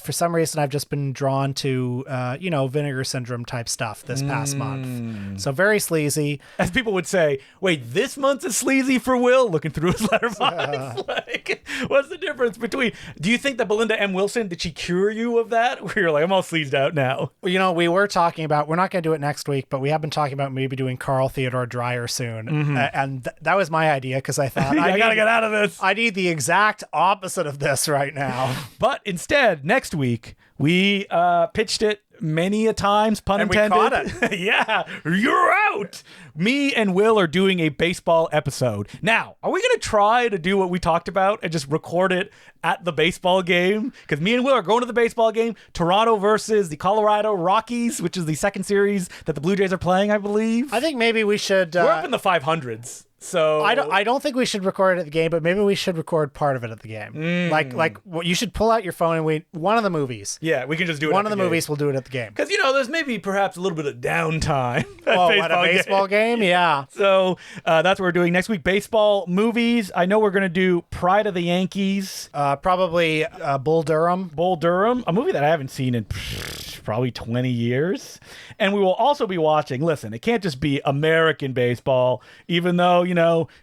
for some reason, I've just been drawn to, Vinegar Syndrome type stuff this past month. So very sleazy. As people would say, wait, this month is sleazy for Will? Looking through his letterbox. Like, what's the difference between... Do you think that Belinda M. Wilson, did she cure you of that? Where you're like, I'm all sleazed out now. Well, we were talking about, we're not going to do it next week, but we have been talking about maybe doing Carl Theodore Dreyer soon. And that was my idea because I thought, I gotta get out of this. I need the exact opposite of this right now. But instead, next week, we pitched it many a times, pun And we intended. caught it. Yeah, you're out. Me and Will are doing a baseball episode. Now, are we going to try to do what we talked about and just record it at the baseball game? Because me and Will are going to the baseball game. Toronto versus the Colorado Rockies, which is the second series that the Blue Jays are playing, I believe. I think maybe we should... We're up in the 500s. So I don't think we should record it at the game, but maybe we should record part of it at the game. Like you should pull out your phone and one of the movies. Yeah, we can just do it. One of the movies, we'll do it at the game. Because there's maybe perhaps a little bit of downtime. At a baseball game? Yeah. So that's what we're doing next week. Baseball movies. I know we're going to do Pride of the Yankees. Probably Bull Durham. Bull Durham, a movie that I haven't seen in probably 20 years. And we will also be watching, listen, it can't just be American baseball, even though,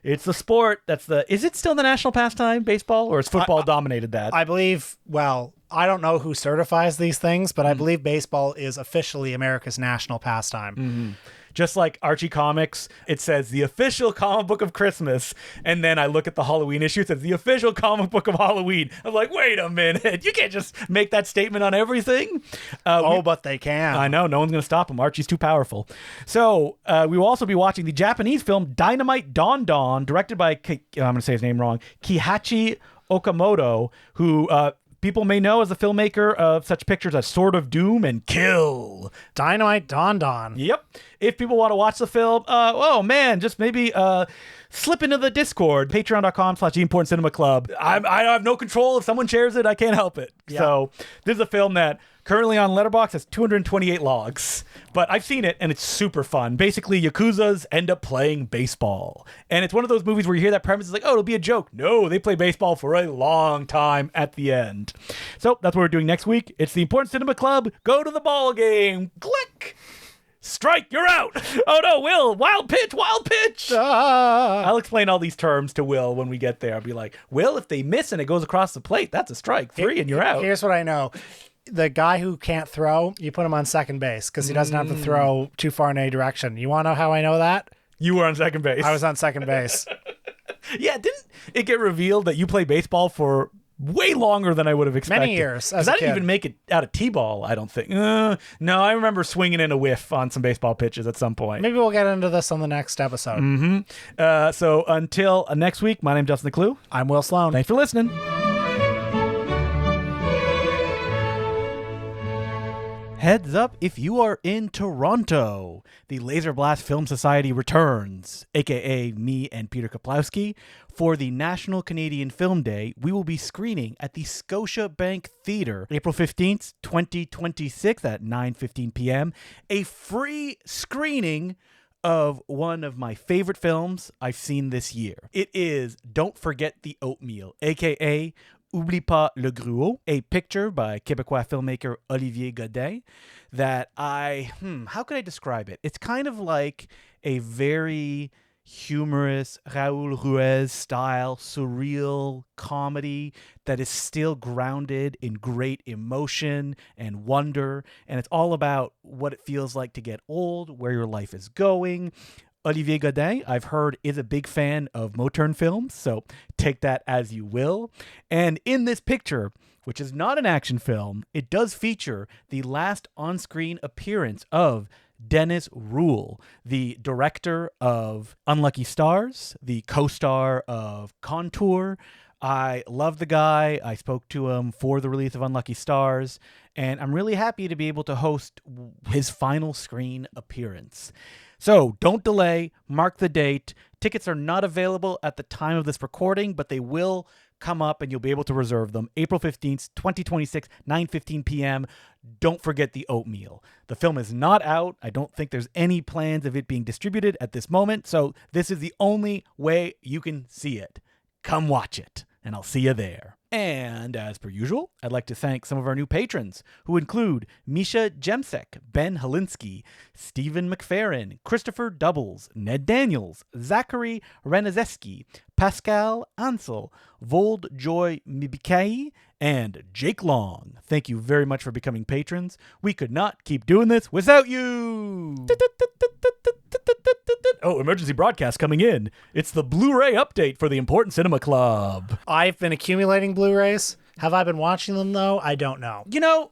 it's the sport is it still the national pastime, baseball, or is football dominated that? I believe, I don't know who certifies these things, but I believe baseball is officially America's national pastime. Mm-hmm. Just like Archie Comics, it says the official comic book of Christmas. And then I look at the Halloween issue, it says the official comic book of Halloween. I'm like, wait a minute. You can't just make that statement on everything. But they can. I know. No one's going to stop him. Archie's too powerful. So we will also be watching the Japanese film Dynamite Don Don, directed by, I'm going to say his name wrong, Kihachi Okamoto, who... people may know as the filmmaker of such pictures as Sword of Doom and Kill. Dynamite Don Don. Yep. If people want to watch the film, just maybe slip into the Discord, patreon.com/theimportantcinema-club. I have no control. If someone shares it, I can't help it. Yep. So this is a film that currently on Letterboxd has 228 logs. But I've seen it, and it's super fun. Basically, Yakuzas end up playing baseball. And it's one of those movies where you hear that premise, it's like, it'll be a joke. No, they play baseball for a long time at the end. So that's what we're doing next week. It's the Important Cinema Club. Go to the ball game. Click. Strike, you're out. Oh no, Will, wild pitch. I'll explain all these terms to Will when we get there. I'll be like, Will, if they miss and it goes across the plate, that's a strike. 3 and you're out. Here's what I know. The guy who can't throw, you put him on second base because he doesn't have to throw too far in any direction. You want to know how I know that? You were on second base. I was on second base. Yeah, didn't it get revealed that you play baseball for way longer than I would have expected? Many years. As I a didn't kid. even make it out of T-ball, I don't think. No, I remember swinging in a whiff on some baseball pitches at some point. Maybe we'll get into this on the next episode. Mm-hmm. So until next week, my name's Justin Decloux. I'm Will Sloan. Thanks for listening. Heads up if you are in Toronto. The Laser Blast Film Society returns, aka me and Peter Kaplowski. For the National Canadian Film Day, we will be screening at the Scotiabank Theatre, April 15th, 2026 at 9:15 p.m. A free screening of one of my favorite films I've seen this year. It is Don't Forget the Oatmeal, aka Oublie pas le gruau, a picture by Québécois filmmaker Olivier Godin that how could I describe it? It's kind of like a very humorous Raoul Ruiz style surreal comedy that is still grounded in great emotion and wonder, and it's all about what it feels like to get old, where your life is going. Olivier Godin, I've heard, is a big fan of Moturn films, so take that as you will. And in this picture, which is not an action film, it does feature the last on-screen appearance of Dennis Rule, the director of Unlucky Stars, the co-star of Contour. I love the guy. I spoke to him for the release of Unlucky Stars, and I'm really happy to be able to host his final screen appearance. So don't delay, mark the date. Tickets are not available at the time of this recording, but they will come up and you'll be able to reserve them. April 15th, 2026, 9:15 p.m. Don't forget the oatmeal. The film is not out. I don't think there's any plans of it being distributed at this moment, so this is the only way you can see it. Come watch it, and I'll see you there. And as per usual, I'd like to thank some of our new patrons, who include Misha Jemsek, Ben Halinsky, Stephen McFerrin, Christopher Doubles, Ned Daniels, Zachary Renazeski, Pascal Ansel, Vold Joy Mibikai, and Jake Long. Thank you very much for becoming patrons. We could not keep doing this without you. Oh, emergency broadcast coming in. It's the Blu-ray update for the Important Cinema Club. I've been accumulating Blu-rays. Have I been watching them, though? I don't know.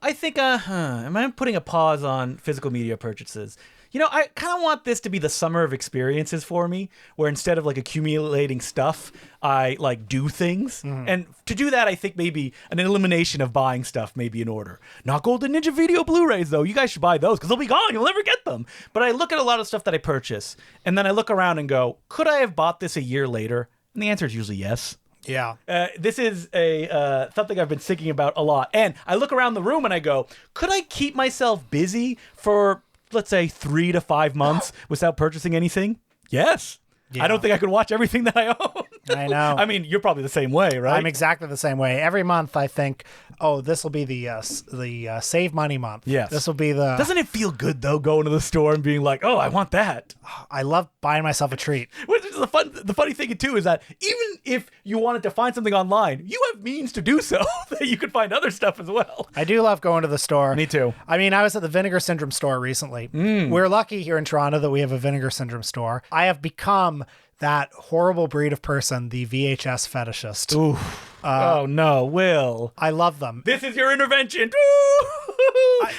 I think, am I putting a pause on physical media purchases? I kind of want this to be the summer of experiences for me, where instead of like accumulating stuff, I like do things. And to do that, I think maybe an elimination of buying stuff may be in order. Not Golden Ninja Video Blu-rays, though. You guys should buy those because they'll be gone. You'll never get them. But I look at a lot of stuff that I purchase, and then I look around and go, could I have bought this a year later? And the answer is usually yes. Yeah. This is a something I've been thinking about a lot. And I look around the room and I go, could I keep myself busy for, let's say, 3 to 5 months without purchasing anything? Yes. Yeah. I don't think I could watch everything that I own. I know. I mean, you're probably the same way, right? I'm exactly the same way. Every month I think, oh, this will be the save money month. Yes. This will be the... Doesn't it feel good, though, going to the store and being like, oh, I want that? I love buying myself a treat. Which is the funny thing, too, is that even if you wanted to find something online, you have means to do so, that you can find other stuff as well. I do love going to the store. Me too. I mean, I was at the Vinegar Syndrome store recently. We're lucky here in Toronto that we have a Vinegar Syndrome store. I have become that horrible breed of person, the VHS fetishist. Ooh. Oh, no, Will. I love them. This is your intervention.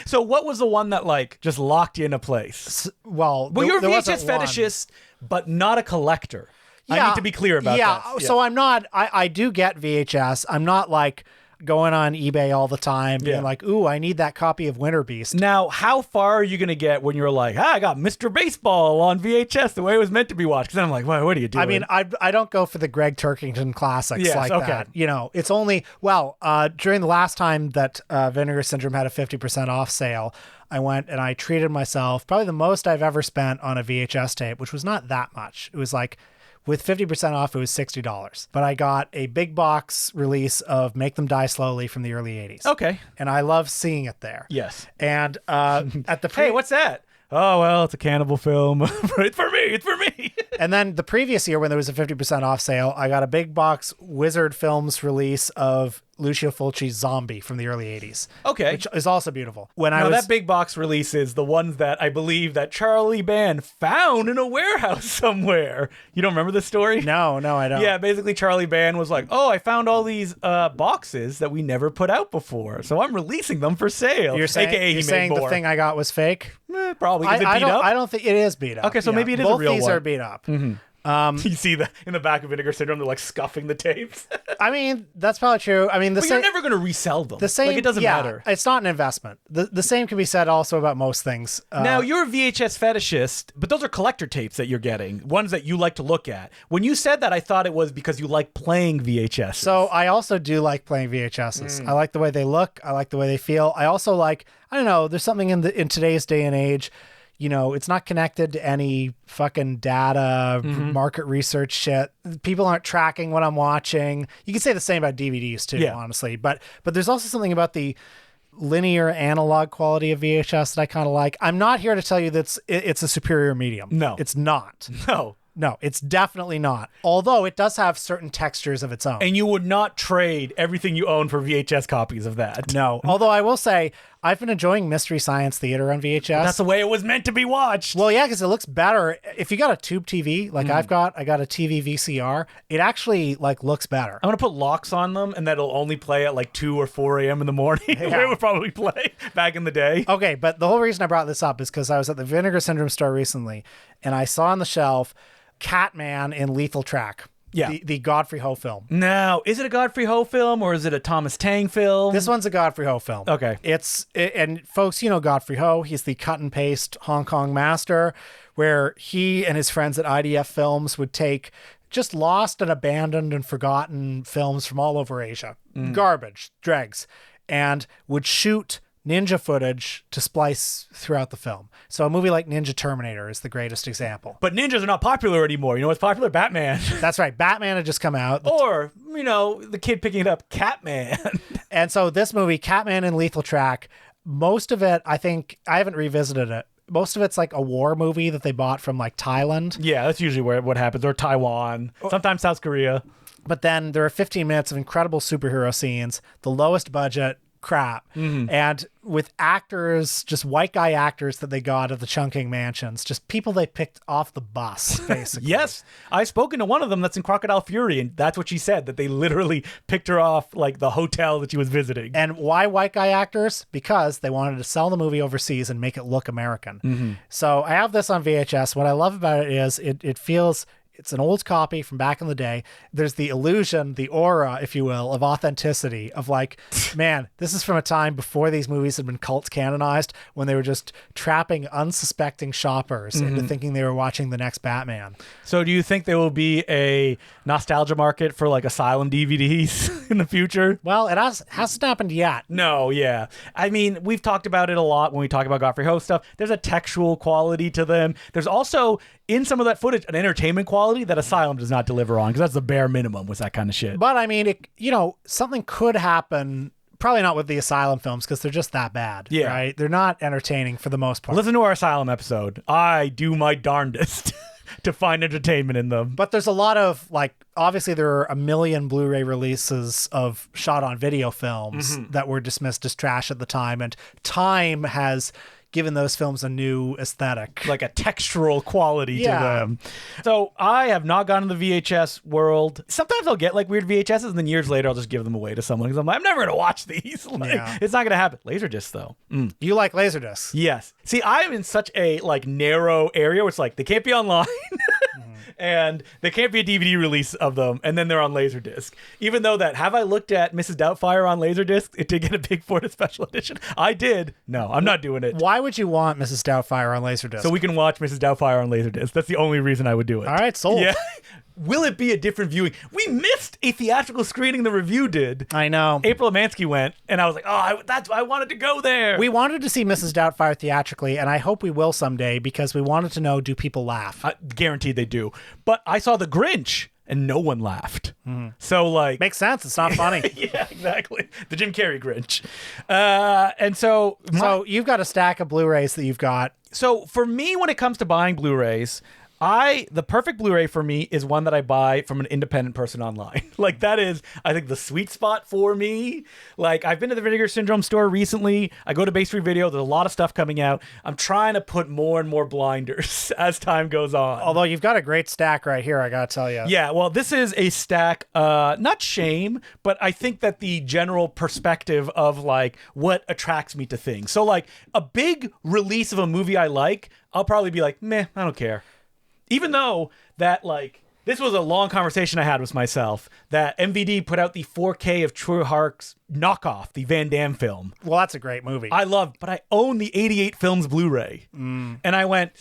So what was the one that, like, just locked you in a place? Well, You're a there VHS wasn't one. fetishist, but not a collector. I need to be clear about that. Yeah, so I'm not... I do get VHS. I'm not, like, going on eBay all the time being like, ooh, I need that copy of Winter Beast. Now, how far are you going to get when you're like, I got Mr. Baseball on VHS the way it was meant to be watched? Because then I'm like, what are you doing? I mean, I don't go for the Greg Turkington classics that. It's only... Well, during the last time that Vinegar Syndrome had a 50% off sale, I went and I treated myself, probably the most I've ever spent on a VHS tape, which was not that much. It was like... With 50% off, it was $60. But I got a big box release of Make Them Die Slowly from the early 80s. Okay. And I love seeing it there. Yes. And at the... Hey, what's that? Oh, well, it's a cannibal film. It's for me. And then the previous year when there was a 50% off sale, I got a big box Wizard Films release of Lucio Fulci's Zombie from the early 80s. Okay. Which is also beautiful. That big box release is the ones that I believe that Charlie Band found in a warehouse somewhere. You don't remember this story? No, I don't. Yeah, basically Charlie Band was like, oh, I found all these boxes that we never put out before, so I'm releasing them for sale. You're saying the thing I got was fake? Probably. Is it beat up? I don't think it is beat up. Okay, so maybe it is a real one. Both these are beat up. You see in the back of Vinegar Syndrome, they're like scuffing the tapes. I mean, that's probably true. I mean, but you're never going to resell them. The same, it doesn't matter. It's not an investment. The same can be said also about most things. Now, you're a VHS fetishist, but those are collector tapes that you're getting, ones that you like to look at. When you said that, I thought it was because you like playing VHS. So I also do like playing VHSs. I like the way they look. I like the way they feel. I also like, I don't know, there's something in today's day and age. It's not connected to any fucking data, market research shit. People aren't tracking what I'm watching. You can say the same about DVDs too, honestly. But there's also something about the linear analog quality of VHS that I kind of like. I'm not here to tell you that it's a superior medium. No. It's not. No, it's definitely not. Although it does have certain textures of its own. And you would not trade everything you own for VHS copies of that. No. Although I will say, I've been enjoying Mystery Science Theater on VHS. That's the way it was meant to be watched. Well, yeah, because it looks better. If you got a tube TV, like I got a TV VCR, it actually looks better. I'm going to put locks on them, and that'll only play at like 2 or 4 a.m. in the morning, the way it would probably play back in the day. Okay, but the whole reason I brought this up is because I was at the Vinegar Syndrome store recently, and I saw on the shelf Catman in Lethal Track. Yeah. The Godfrey Ho film. Now, is it a Godfrey Ho film or is it a Thomas Tang film? This one's a Godfrey Ho film. Okay. And folks, Godfrey Ho. He's the cut and paste Hong Kong master, where he and his friends at IDF Films would take just lost and abandoned and forgotten films from all over Asia. Garbage, dregs, and would shoot ninja footage to splice throughout the film. So a movie like Ninja Terminator is the greatest example. But ninjas are not popular anymore. You know what's popular? Batman. That's right. Batman had just come out. Or, the kid picking it up, Catman. And so this movie, Catman in Lethal Track, most of it, I think, I haven't revisited it. Most of it's like a war movie that they bought from like Thailand. Yeah, that's usually what happens. Or Taiwan. Sometimes South Korea. But then there are 15 minutes of incredible superhero scenes, the lowest budget, crap. And with actors, just white guy actors that they got at the Chungking Mansions, just people they picked off the bus, basically. Yes, I've spoken to one of them that's in Crocodile Fury, and that's what she said, that they literally picked her off like the hotel that she was visiting. And why white guy actors? Because they wanted to sell the movie overseas and make it look American. So I have this on VHS. What I love about it is it feels... It's an old copy from back in the day. There's the illusion, the aura, if you will, of authenticity, of like, man, this is from a time before these movies had been cult canonized, when they were just trapping unsuspecting shoppers into thinking they were watching the next Batman. So do you think there will be a nostalgia market for like Asylum DVDs in the future? Well, it hasn't happened yet. No, yeah. I mean, we've talked about it a lot when we talk about Godfrey Ho stuff. There's a textual quality to them. There's also, in some of that footage, an entertainment quality that Asylum does not deliver on, because that's the bare minimum with that kind of shit. But I mean, something could happen. Probably not with the Asylum films, because they're just that bad. Yeah. Right? They're not entertaining for the most part. Listen to our Asylum episode. I do my darndest to find entertainment in them. But there's a lot of, like, obviously there are a million Blu-ray releases of shot on video films that were dismissed as trash at the time, and time has given those films a new aesthetic. Like a textural quality to them. So I have not gone to the VHS world. Sometimes I'll get like weird VHSs, and then years later I'll just give them away to someone, because I'm like, I'm never going to watch these. It's not going to happen. Laserdiscs, though. You like Laserdiscs? Yes. See, I'm in such a like narrow area where it's like they can't be online. And there can't be a DVD release of them, and then they're on Laserdisc. Even though that, have I looked at Mrs. Doubtfire on Laserdisc? It did get a Big Fortis special edition. I did. No, I'm not doing it. Why would you want Mrs. Doubtfire on Laserdisc? So we can watch Mrs. Doubtfire on Laserdisc. That's the only reason I would do it. All right, sold. Yeah. Will it be a different viewing? We missed a theatrical screening the review did. I know. April Amansky went, and I was like, oh, I wanted to go there. We wanted to see Mrs. Doubtfire theatrically, and I hope we will someday, because we wanted to know, do people laugh? Guaranteed they do. But I saw The Grinch, and no one laughed. So, like... Makes sense. It's not funny. Yeah, exactly. The Jim Carrey Grinch. And so... So you've got a stack of Blu-rays that you've got. So for me, when it comes to buying Blu-rays... the perfect Blu-ray for me is one that I buy from an independent person online. Like, that is, I think, the sweet spot for me. Like, I've been to the Vinegar Syndrome store recently. I go to Base 3 Video. There's a lot of stuff coming out. I'm trying to put more and more blinders as time goes on. Although you've got a great stack right here, I gotta tell you. Yeah, well, this is a stack, not shame, but I think that the general perspective of, like, what attracts me to things. So, like, a big release of a movie I like, I'll probably be like, meh, I don't care. Even though that, like, this was a long conversation I had with myself, that MVD put out the 4K of Troy Hark's knockoff, the Van Damme film. Well, that's a great movie. I love, but I own the 88 Films Blu-ray. And I went,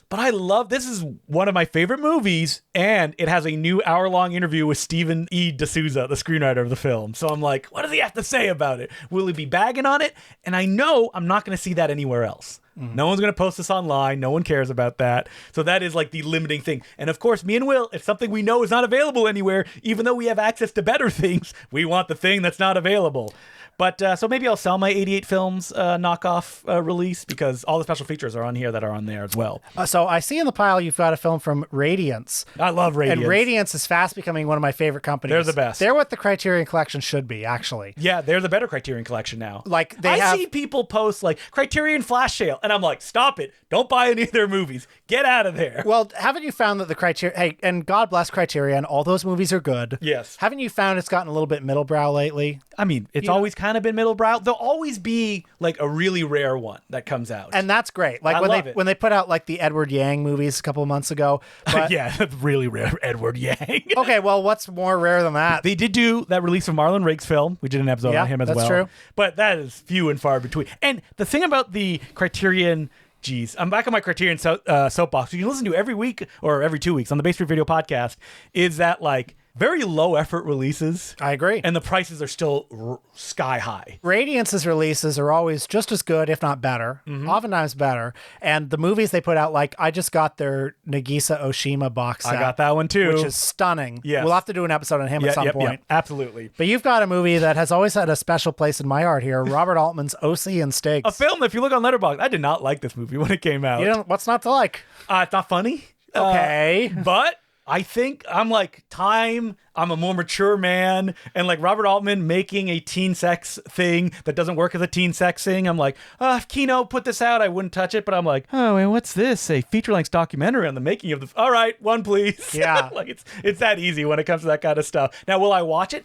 but I love, this is one of my favorite movies, and it has a new hour-long interview with Stephen E. D'Souza, the screenwriter of the film. So I'm like, what does he have to say about it? Will he be bagging on it? And I know I'm not going to see that anywhere else. No one's going to post this online. No one cares about that. So that is like the limiting thing. And of course, me and Will, if something we know is not available anywhere, even though we have access to better things, we want the thing that's not available. But so maybe I'll sell my 88 Films knockoff release, because all the special features are on here that are on there as well. So I see in the pile you've got a film from Radiance. I love Radiance. And Radiance is fast becoming one of my favorite companies. They're the best. They're what the Criterion Collection should be, actually. Yeah, they're the better Criterion Collection now. Like I see people post like Criterion Flash Sale, and I'm like, stop it. Don't buy any of their movies. Get out of there. Well, haven't you found that the Criterion... Hey, and God bless Criterion, all those movies are good. Yes. Haven't you found it's gotten a little bit middlebrow lately? I mean, it's always kind of been middlebrow. There'll always be like a really rare one that comes out. And that's great. Like when they put out like the Edward Yang movies a couple of months ago. But... yeah, that's really rare, Edward Yang. Okay, well, what's more rare than that? They did do that release of Marlon Riggs' film. We did an episode on him as well. That's true. But that is few and far between. And the thing about the Criterion... Geez, I'm back on my Criterion soapbox. You can listen to every week or every 2 weeks on the Base 3 Video podcast. Is that like very low effort releases? I agree. And the prices are still sky high. Radiance's releases are always just as good, if not better, oftentimes better. And the movies they put out, like I just got their Nagisa Oshima box set. I got that one too. Which is stunning. Yes. We'll have to do an episode on him at some point. Absolutely. But you've got a movie that has always had a special place in my heart here, Robert Altman's O.C. and Stiggs. A film, if you look on Letterboxd, I did not like this movie when it came out. What's not to like? It's not funny. Okay. But I think I'm like I'm a more mature man, and like Robert Altman making a teen sex thing that doesn't work as a teen sex thing. I'm like, if Kino put this out, I wouldn't touch it. But I'm like, oh, and what's this? A feature-length documentary on the making of the. All right, one please. Yeah, like it's that easy when it comes to that kind of stuff. Now, will I watch it?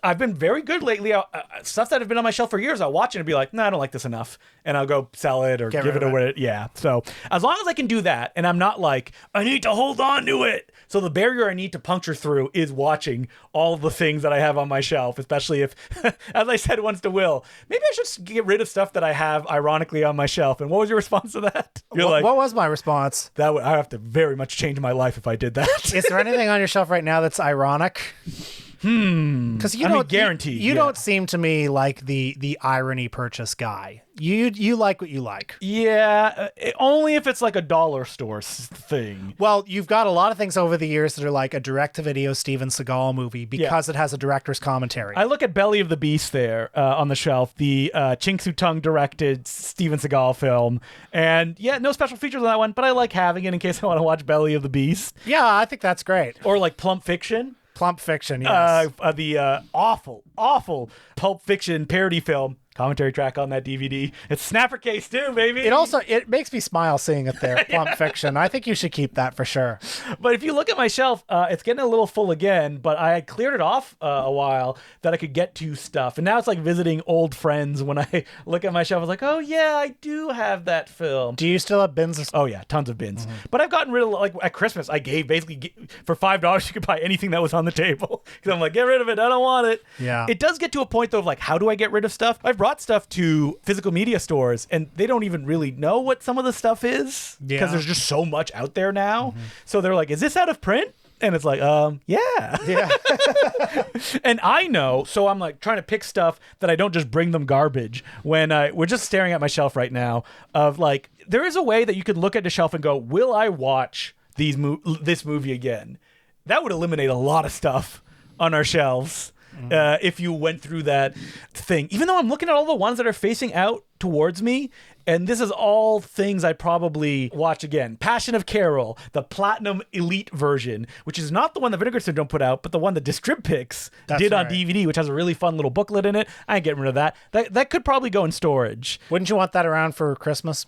I've been very good lately. Stuff that have been on my shelf for years, I'll watch it and be like, no, I don't like this enough. And I'll go sell it or give it away. Yeah. So as long as I can do that, and I'm not like, I need to hold on to it. So the barrier I need to puncture through is watching all the things that I have on my shelf, especially if, as I said once to Will, maybe I should get rid of stuff that I have ironically on my shelf. And what was your response to that? You're like, what was my response? I have to very much change my life if I did that. Is there anything on your shelf right now that's ironic? Because you don't guarantee you don't seem to me like the irony purchase guy. You like what you like. Yeah, only if it's like a dollar store thing. Well, you've got a lot of things over the years that are like a direct-to-video Steven Seagal movie because it has a director's commentary. I look at Belly of the Beast there on the shelf, the Ching Soo Tung directed Steven Seagal film, and no special features on that one, but I like having it in case I want to watch Belly of the Beast. Yeah, I think that's great. Or like Plump Fiction. Plump Fiction, yes. The awful Pulp Fiction parody film. Commentary track on that DVD. It's Snapper Case too, baby. It makes me smile seeing it there. Plump Fiction. I think you should keep that for sure. But if you look at my shelf, it's getting a little full again, but I had cleared it off a while that I could get to stuff. And now it's like visiting old friends. When I look at my shelf, I was like, oh yeah, I do have that film. Do you still have bins? Oh yeah, tons of bins. Mm-hmm. But I've gotten rid of, like at Christmas, I gave basically for $5 you could buy anything that was on the table. Because I'm like, get rid of it. I don't want it. Yeah. It does get to a point though of like, how do I get rid of stuff? I've brought stuff to physical media stores and they don't even really know what some of the stuff is because there's just so much out there now. Mm-hmm. So they're like, is this out of print? And it's like, yeah. And I know, so I'm like trying to pick stuff that I don't just bring them garbage when we're just staring at my shelf right now of like, there is a way that you could look at the shelf and go, will I watch this movie again? That would eliminate a lot of stuff on our shelves. If you went through that thing, even though I'm looking at all the ones that are facing out towards me, and this is all things I probably watch again. Passion of Carol, the Platinum Elite version, which is not the one that Vinegar Syndrome put out, but the one that Distribpix did on DVD, which has a really fun little booklet in it. I ain't getting rid of that. That could probably go in storage. Wouldn't you want that around for Christmas?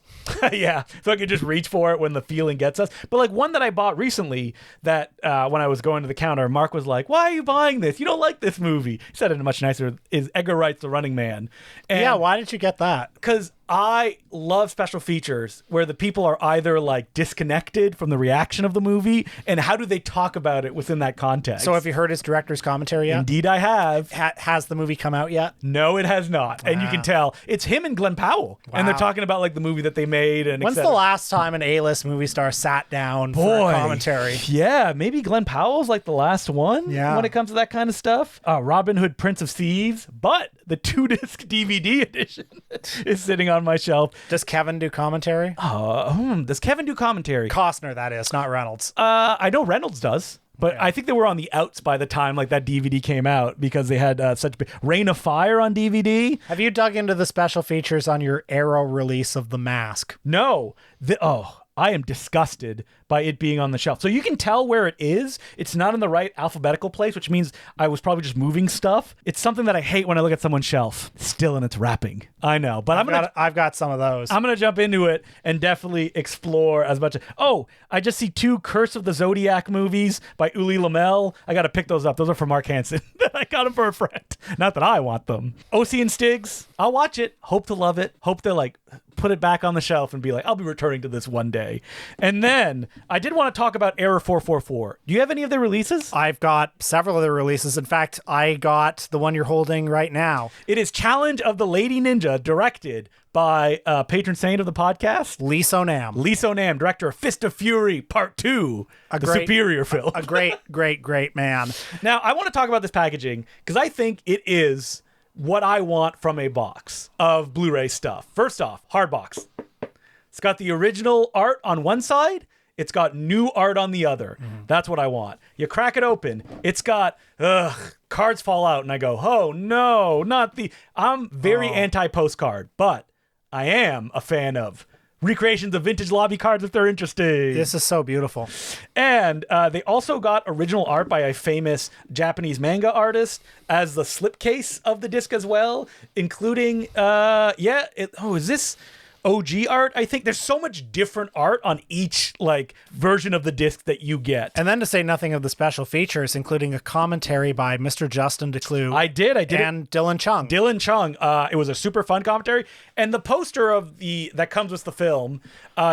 Yeah, so I could just reach for it when the feeling gets us. But like one that I bought recently that when I was going to the counter, Mark was like, why are you buying this? You don't like this movie. He said it much nicer, is Edgar Wright's The Running Man. And yeah, why did you get that? Because I love special features where the people are either like disconnected from the reaction of the movie and how do they talk about it within that context. So have you heard his director's commentary yet? Indeed I have. Has the movie come out yet? No, it has not. Wow. And you can tell it's him and Glenn Powell. Wow. And they're talking about like the movie that they made. And when's the last time an A-list movie star sat down for a commentary? Yeah, maybe Glenn Powell's like the last one when it comes to that kind of stuff. Robin Hood, Prince of Thieves, but the 2-disc DVD edition is sitting on my shelf. Does Kevin do commentary? Does Kevin do commentary? Costner, that is, not Reynolds. I know Reynolds does. But I think they were on the outs by the time like that DVD came out because they had such big Rain of Fire on DVD. Have you dug into the special features on your Arrow release of The Mask? No. I am disgusted by it being on the shelf. So you can tell where it is. It's not in the right alphabetical place, which means I was probably just moving stuff. It's something that I hate when I look at someone's shelf. It's still in its wrapping. I know, but I've got some of those. I'm going to jump into it and definitely explore as much. I just see 2 Curse of the Zodiac movies by Uli Lamel. I got to pick those up. Those are for Mark Hansen. I got them for a friend. Not that I want them. O.C. and Stiggs. I'll watch it. Hope to love it. Hope to like put it back on the shelf and be like, I'll be returning to this one day. And then I did want to talk about Error 444. Do you have any of their releases? I've got several of their releases. In fact, I got the one you're holding right now. It is Challenge of the Lady Ninja, directed by patron saint of the podcast, Lee So-nam. Lee So-nam, director of Fist of Fury Part 2, Superior film. A great man. Now, I want to talk about this packaging because I think it is what I want from a box of Blu-ray stuff. First off, hard box. It's got the original art on one side. It's got new art on the other. Mm-hmm. That's what I want. You crack it open. It's got, cards fall out. And I go, oh, no, not the... I'm very anti-postcard, but I am a fan of recreations of vintage lobby cards if they're interested. This is so beautiful. And they also got original art by a famous Japanese manga artist as the slipcase of the disc as well, including, is this OG art? I think there's so much different art on each like version of the disc that you get. And then to say nothing of the special features, including a commentary by Mr. Justin Decloux. I did. And Dylan Chung. It was a super fun commentary. And the poster of that comes with the film,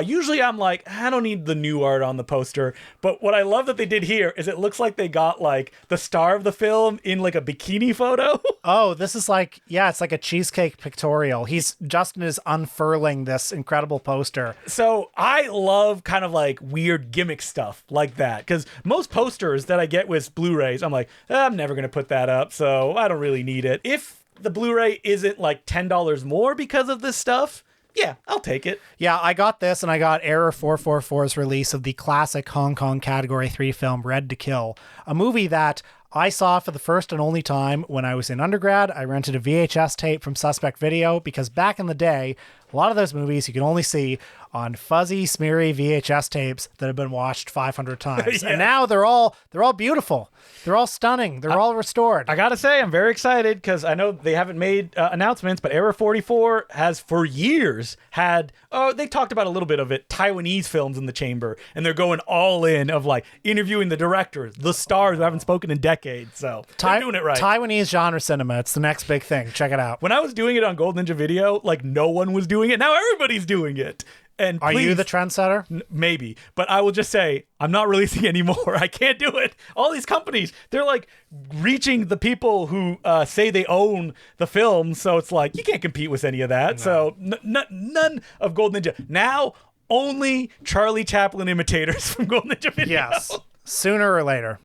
usually I'm like, I don't need the new art on the poster. But what I love that they did here is it looks like they got like the star of the film in like a bikini photo. Oh, this is like, it's like a cheesecake pictorial. Justin is unfurling this incredible poster. So I love kind of like weird gimmick stuff like that, because most posters that I get with Blu-rays, I'm like, I'm never going to put that up, so I don't really need it. If the Blu-ray isn't like $10 more because of this stuff, yeah, I'll take it. Yeah, I got this, and I got Error 444's release of the classic Hong Kong Category 3 film Red to Kill, a movie that I saw for the first and only time when I was in undergrad. I rented a VHS tape from Suspect Video because back in the day, a lot of those movies you can only see on fuzzy, smeary VHS tapes that have been watched 500 times. Yeah. And now they're all beautiful. They're all stunning. They're all restored. I gotta say, I'm very excited because I know they haven't made announcements, but Error 44 has for years had, they talked about a little bit of it, Taiwanese films in the chamber, and they're going all in of like interviewing the directors, the stars who haven't spoken in decades. So they're doing it right. Taiwanese genre cinema. It's the next big thing. Check it out. When I was doing it on Gold Ninja Video, like no one was doing it. Now everybody's doing it. And Are please, you the trendsetter? Maybe, but I will just say I'm not releasing anymore. I can't do it. All these companies, they're like reaching the people who say they own the film, so it's like you can't compete with any of that. No. So none of Gold Ninja. Now only Charlie Chaplin imitators from Gold Ninja Video. Yes, sooner or later.